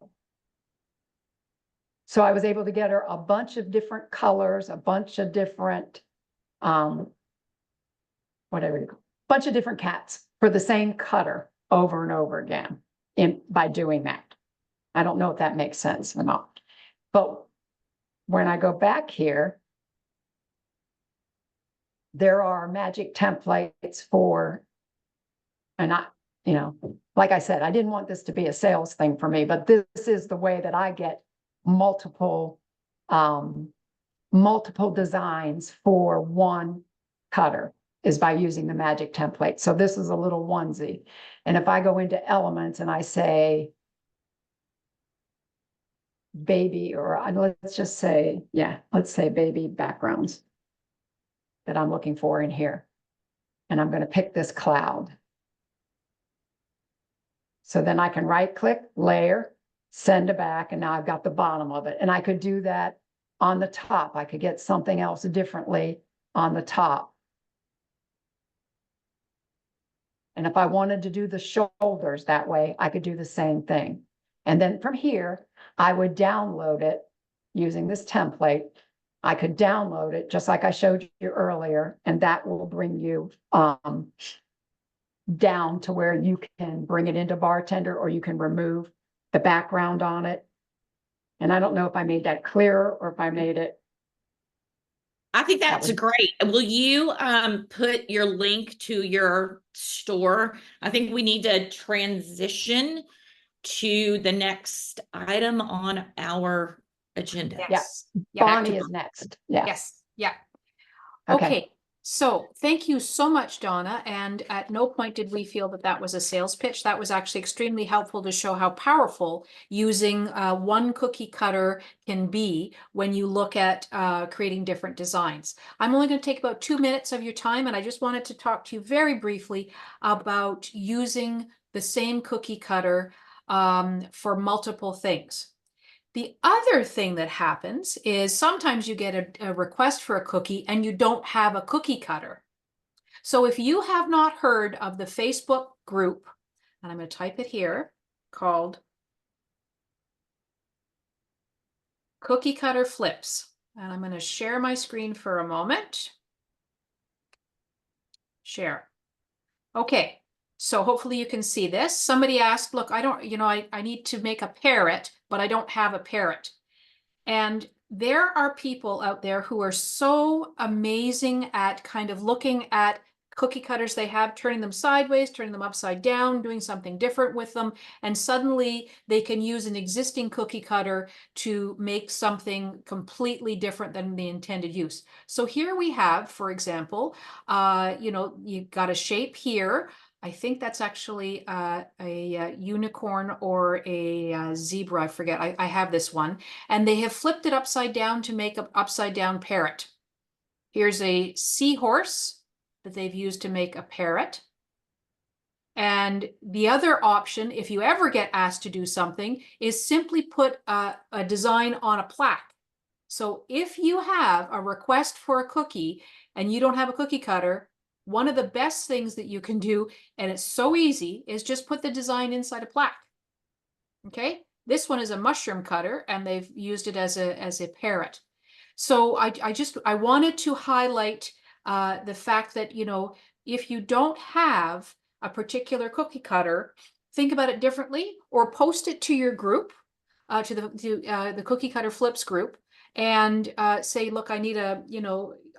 So I was able to get her a bunch of different colors, a bunch of different, bunch of different cats for the same cutter over and over again by doing that. I don't know if that makes sense or not. But when I go back here, there are magic templates for, and like I said, I didn't want this to be a sales thing for me, but this is the way that I get multiple designs for one cutter, is by using the magic template. So this is a little onesie. And if I go into elements and I say baby, or let's just say, let's say baby backgrounds that I'm looking for in here. And I'm going to pick this cloud. So then I can right click, layer, send to back, and now I've got the bottom of it. And I could do that on the top. I could get something else differently on the top. And if I wanted to do the shoulders that way, I could do the same thing. And then from here, I would download it using this template. I could download it just like I showed you earlier, and that will bring you down to where you can bring it into BarTender, or you can remove the background on it. And I don't know if I made that clearer or if I made it. I think that's great. Will you put your link to your store? I think we need to transition to the next item on our agenda. Yes. Bonnie is next. Yeah. Yes. Yeah. Okay. Okay. So thank you so much, Donna. And at no point did we feel that that was a sales pitch. That was actually extremely helpful to show how powerful using one cookie cutter can be when you look at creating different designs. I'm only going to take about 2 minutes of your time, and I just wanted to talk to you very briefly about using the same cookie cutter for multiple things. The other thing that happens is sometimes you get a request for a cookie and you don't have a cookie cutter. So if you have not heard of the Facebook group, and I'm going to type it here, called Cookie Cutter Flips, and I'm going to share my screen for a moment. Share. Okay. So hopefully you can see this. Somebody asked, look, I need to make a parrot, but I don't have a parrot. And there are people out there who are so amazing at kind of looking at cookie cutters they have, turning them sideways, turning them upside down, doing something different with them. And suddenly they can use an existing cookie cutter to make something completely different than the intended use. So here we have, for example, you've got a shape here. I think that's actually a unicorn or a zebra. I forget. I have this one. And they have flipped it upside down to make an upside down parrot. Here's a seahorse that they've used to make a parrot. And the other option, if you ever get asked to do something, is simply put a design on a plaque. So if you have a request for a cookie and you don't have a cookie cutter, one of the best things that you can do, and it's so easy, is just put the design inside a plaque. Okay, this one is a mushroom cutter, and they've used it as a parrot. So I wanted to highlight the fact that, if you don't have a particular cookie cutter, think about it differently, or post it to your group, to the Cookie Cutter Flips group, and say, look, I need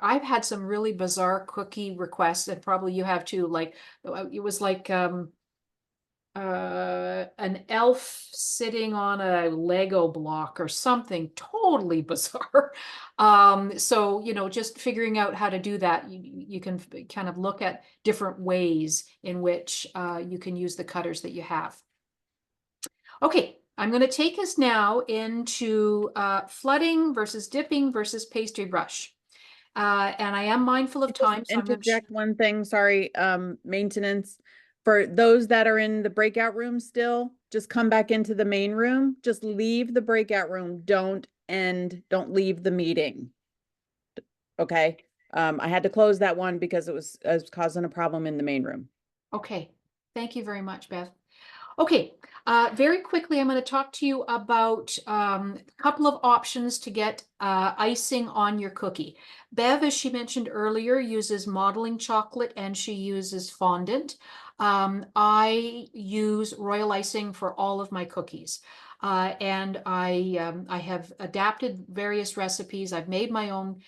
I've had some really bizarre cookie requests, and probably you have too. Like, it was like an elf sitting on a Lego block or something totally bizarre. So, just figuring out how to do that, you can kind of look at different ways in which you can use the cutters that you have. Okay. I'm going to take us now into flooding versus dipping versus pastry brush. And I am mindful of time. So Interject one thing, sorry, maintenance. For those that are in the breakout room still, just come back into the main room. Just leave the breakout room. Don't leave the meeting. Okay. I had to close that one because it was causing a problem in the main room. Okay. Thank you very much, Bev. Okay, very quickly, I'm going to talk to you about a couple of options to get icing on your cookie. Bev, as she mentioned earlier, uses modeling chocolate and she uses fondant. I use royal icing for all of my cookies. And I have adapted various recipes. I've made my own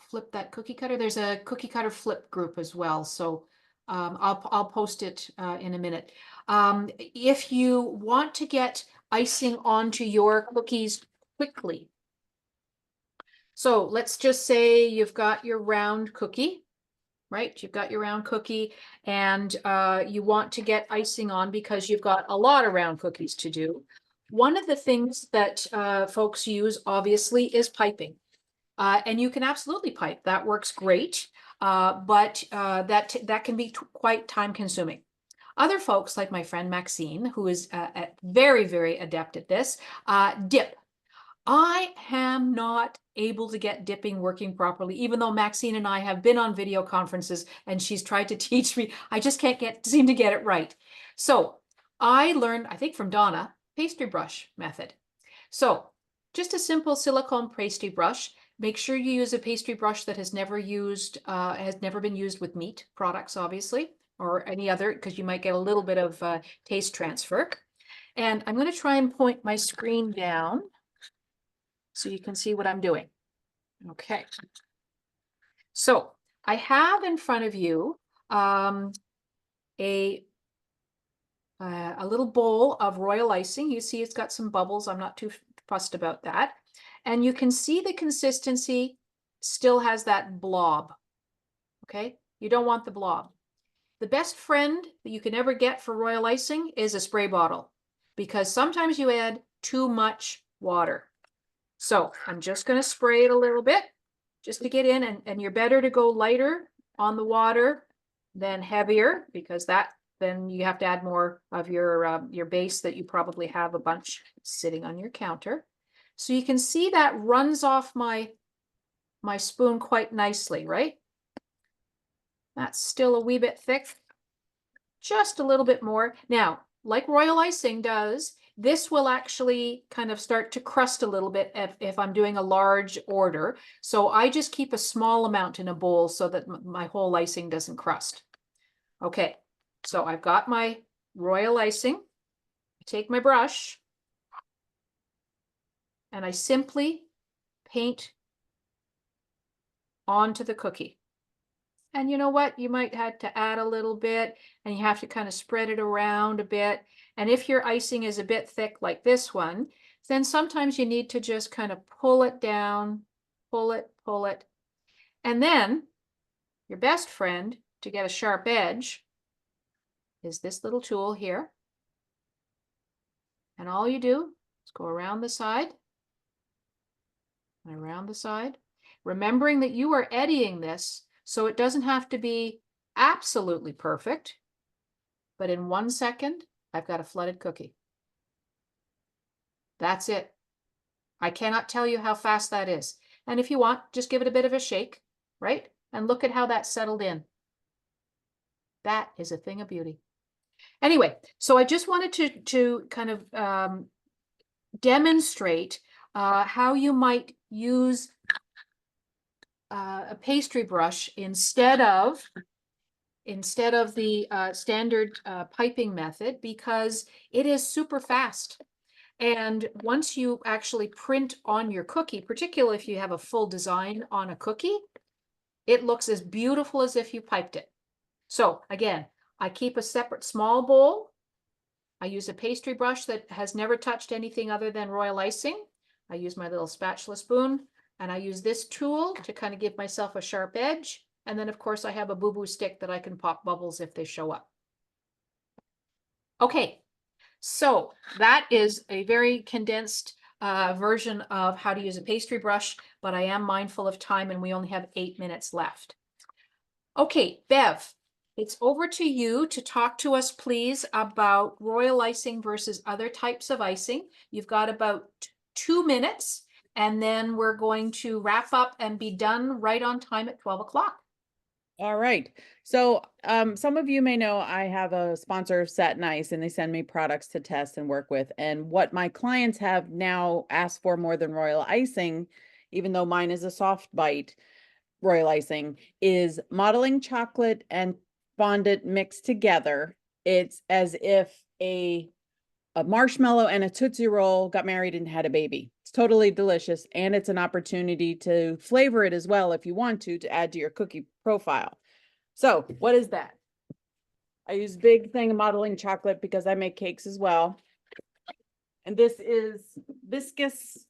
flip that cookie cutter. There's a cookie cutter flip group as well. So I'll post it in a minute. If you want to get icing onto your cookies quickly, so let's just say you've got your round cookie, right? You've got your round cookie and you want to get icing on because you've got a lot of round cookies to do. One of the things that folks use, obviously, is piping. And you can absolutely pipe. That works great. But that can be quite time consuming. Other folks like my friend Maxine, who is very, very adept at this, dip. I am not able to get dipping working properly, even though Maxine and I have been on video conferences and she's tried to teach me. I just can't seem to get it right. So I learned, I think from Donna, pastry brush method. So just a simple silicone pastry brush. Make sure you use a pastry brush that has never been used with meat products, obviously, or any other, because you might get a little bit of taste transfer. And I'm going to try and point my screen down so you can see what I'm doing. Okay. So I have in front of you a little bowl of royal icing. You see it's got some bubbles. I'm not too fussed about that. And you can see the consistency still has that blob. Okay, you don't want the blob. The best friend that you can ever get for royal icing is a spray bottle, because sometimes you add too much water. So I'm just going to spray it a little bit just to get in, and you're better to go lighter on the water than heavier, because then you have to add more of your base that you probably have a bunch sitting on your counter. So you can see that runs off my spoon quite nicely, right? That's still a wee bit thick, just a little bit more. Now, like royal icing does, this will actually kind of start to crust a little bit if I'm doing a large order. So I just keep a small amount in a bowl so that my whole icing doesn't crust. Okay, so I've got my royal icing. I take my brush and I simply paint onto the cookie. And you know what? You might have to add a little bit, and you have to kind of spread it around a bit. And if your icing is a bit thick like this one, then sometimes you need to just kind of pull it down, pull it. And then your best friend to get a sharp edge is this little tool here. And all you do is go around the side and around the side, remembering that you are eddying this, so it doesn't have to be absolutely perfect, but in 1 second, I've got a flooded cookie. That's it. I cannot tell you how fast that is. And if you want, just give it a bit of a shake, right? And look at how that settled in. That is a thing of beauty. Anyway, so I just wanted to kind of demonstrate how you might use a pastry brush instead of the standard piping method, because it is super fast. And once you actually print on your cookie, particularly if you have a full design on a cookie, it looks as beautiful as if you piped it. So again, I keep a separate small bowl. I use a pastry brush that has never touched anything other than royal icing. I use my little spatula spoon, and I use this tool to kind of give myself a sharp edge. And then, of course, I have a boo-boo stick that I can pop bubbles if they show up. Okay, so that is a very condensed version of how to use a pastry brush, but I am mindful of time and we only have 8 minutes left. Okay, Bev, it's over to you to talk to us, please, about royal icing versus other types of icing. You've got about 2 minutes, and then we're going to wrap up and be done right on time at 12 o'clock. All right. So some of you may know I have a sponsor, Satin Ice, and they send me products to test and work with. And what my clients have now asked for more than royal icing, even though mine is a soft bite royal icing, is modeling chocolate and fondant mixed together. It's as if a marshmallow and a Tootsie Roll got married and had a baby. It's totally delicious. And it's an opportunity to flavor it as well if you want to add to your cookie profile. So what is that? I use big thing of modeling chocolate because I make cakes as well. And this is viscous.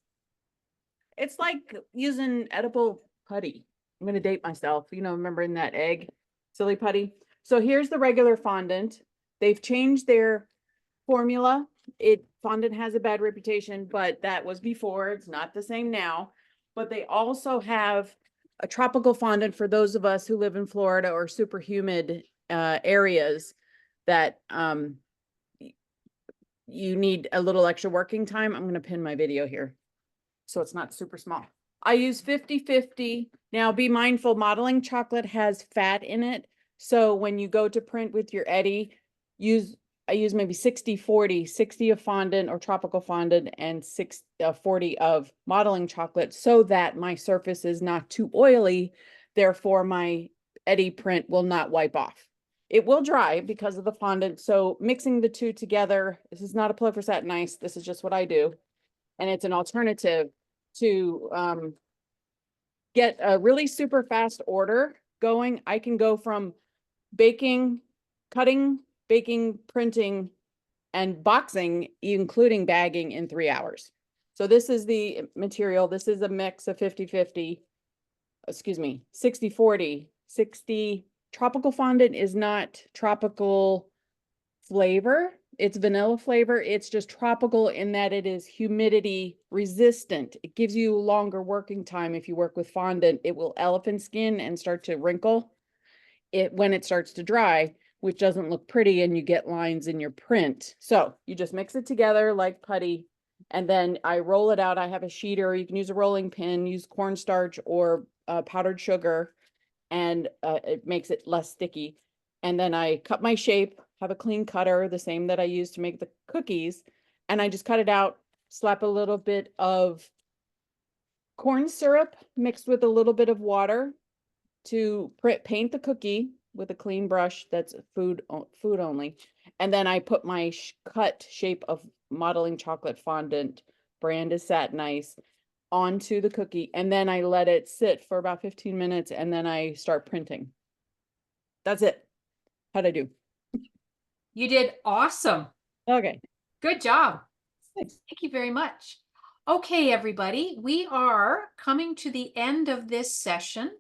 It's like using edible putty. I'm going to date myself, you know, remembering that egg, silly putty. So here's the regular fondant. They've changed their formula. Fondant has a bad reputation, but that was before. It's not the same now. But they also have a tropical fondant for those of us who live in Florida or super humid areas that you need a little extra working time. I'm going to pin my video here so it's not super small. I use 50-50. Now be mindful, modeling chocolate has fat in it. So when you go to print with your Eddie, I use maybe 60-40, 60 of fondant or tropical fondant and 40 of modeling chocolate so that my surface is not too oily. Therefore, my Eddie print will not wipe off. It will dry because of the fondant. So mixing the two together, this is not a plug for Satin Ice. This is just what I do. And it's an alternative to get a really super fast order going. I can go from baking, cutting, baking, printing, and boxing, including bagging, in 3 hours. So this is the material. This is a mix of 50-50, excuse me, 60-40. 60 tropical fondant is not tropical flavor. It's vanilla flavor. It's just tropical in that it is humidity resistant. It gives you longer working time. If you work with fondant, it will elephant skin and start to wrinkle when it starts to dry, which doesn't look pretty, and you get lines in your print. So you just mix it together like putty, and then I roll it out. I have a sheeter. You can use a rolling pin, use cornstarch or powdered sugar, and it makes it less sticky. And then I cut my shape, have a clean cutter, the same that I use to make the cookies, and I just cut it out, slap a little bit of corn syrup mixed with a little bit of water to paint the cookie with a clean brush that's food only. And then I put my cut shape of modeling chocolate fondant, brand is Satin Ice, onto the cookie. And then I let it sit for about 15 minutes and then I start printing. That's it. How'd I do? You did awesome. Okay. Good job. Thanks. Thank you very much. Okay, everybody, we are coming to the end of this session.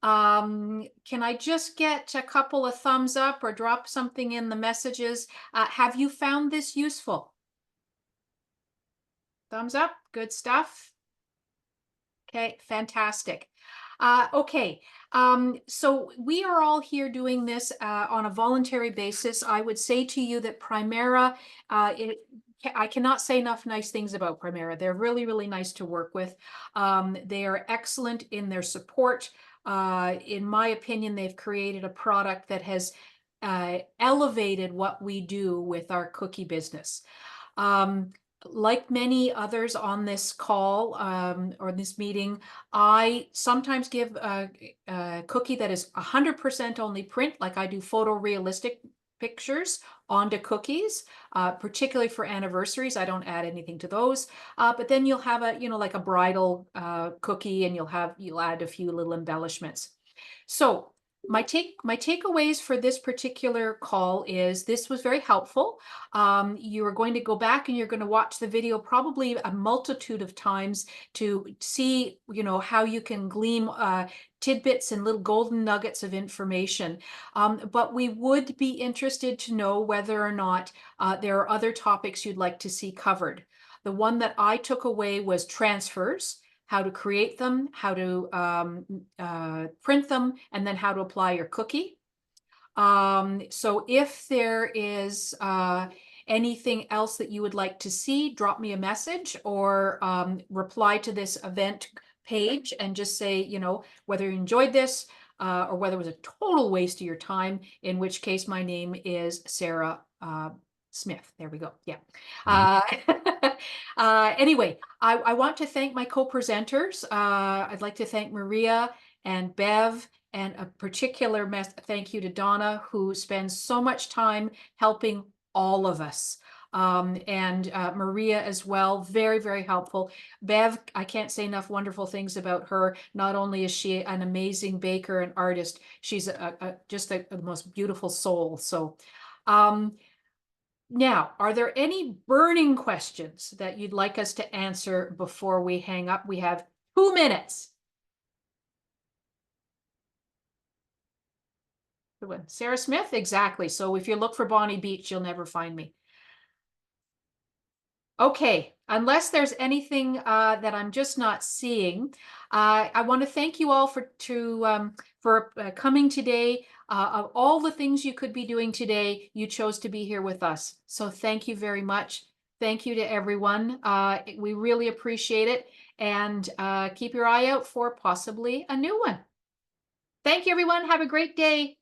Can I just get a couple of thumbs up or drop something in the messages? Have you found this useful? Thumbs up, good stuff. Okay, fantastic. Okay, so we are all here doing this on a voluntary basis. I would say to you that Primera, I cannot say enough nice things about Primera. They're really, really nice to work with. They are excellent in their support. In my opinion, they've created a product that has elevated what we do with our cookie business. Like many others on this call or this meeting, I sometimes give a cookie that is 100% only print, like I do photorealistic pictures onto cookies, particularly for anniversaries. I don't add anything to those. But then you'll have a, like a bridal cookie, and you'll add a few little embellishments. So my takeaways for this particular call is this was very helpful. You are going to go back and you're going to watch the video probably a multitude of times to see, how you can glean tidbits and little golden nuggets of information. But we would be interested to know whether or not there are other topics you'd like to see covered. The one that I took away was transfers, how to create them, how to print them, and then how to apply your cookie. So if there is anything else that you would like to see, drop me a message or reply to this event page and just say, whether you enjoyed this, or whether it was a total waste of your time, in which case my name is Sarah Smith. There we go. Yeah. Anyway, I want to thank my co-presenters. I'd like to thank Maria and Bev, and a particular thank you to Donna, who spends so much time helping all of us. And Maria as well, very, very helpful. Bev, I can't say enough wonderful things about her. Not only is she an amazing baker and artist, she's just the most beautiful soul. So, now, are there any burning questions that you'd like us to answer before we hang up? We have 2 minutes. Sarah Smith, exactly. So if you look for Bonnie Beach, you'll never find me. Okay, unless there's anything that I'm just not seeing, I want to thank you all for coming today. Of all the things you could be doing today, you chose to be here with us. So thank you very much. Thank you to everyone. We really appreciate it. And keep your eye out for possibly a new one. Thank you, everyone. Have a great day.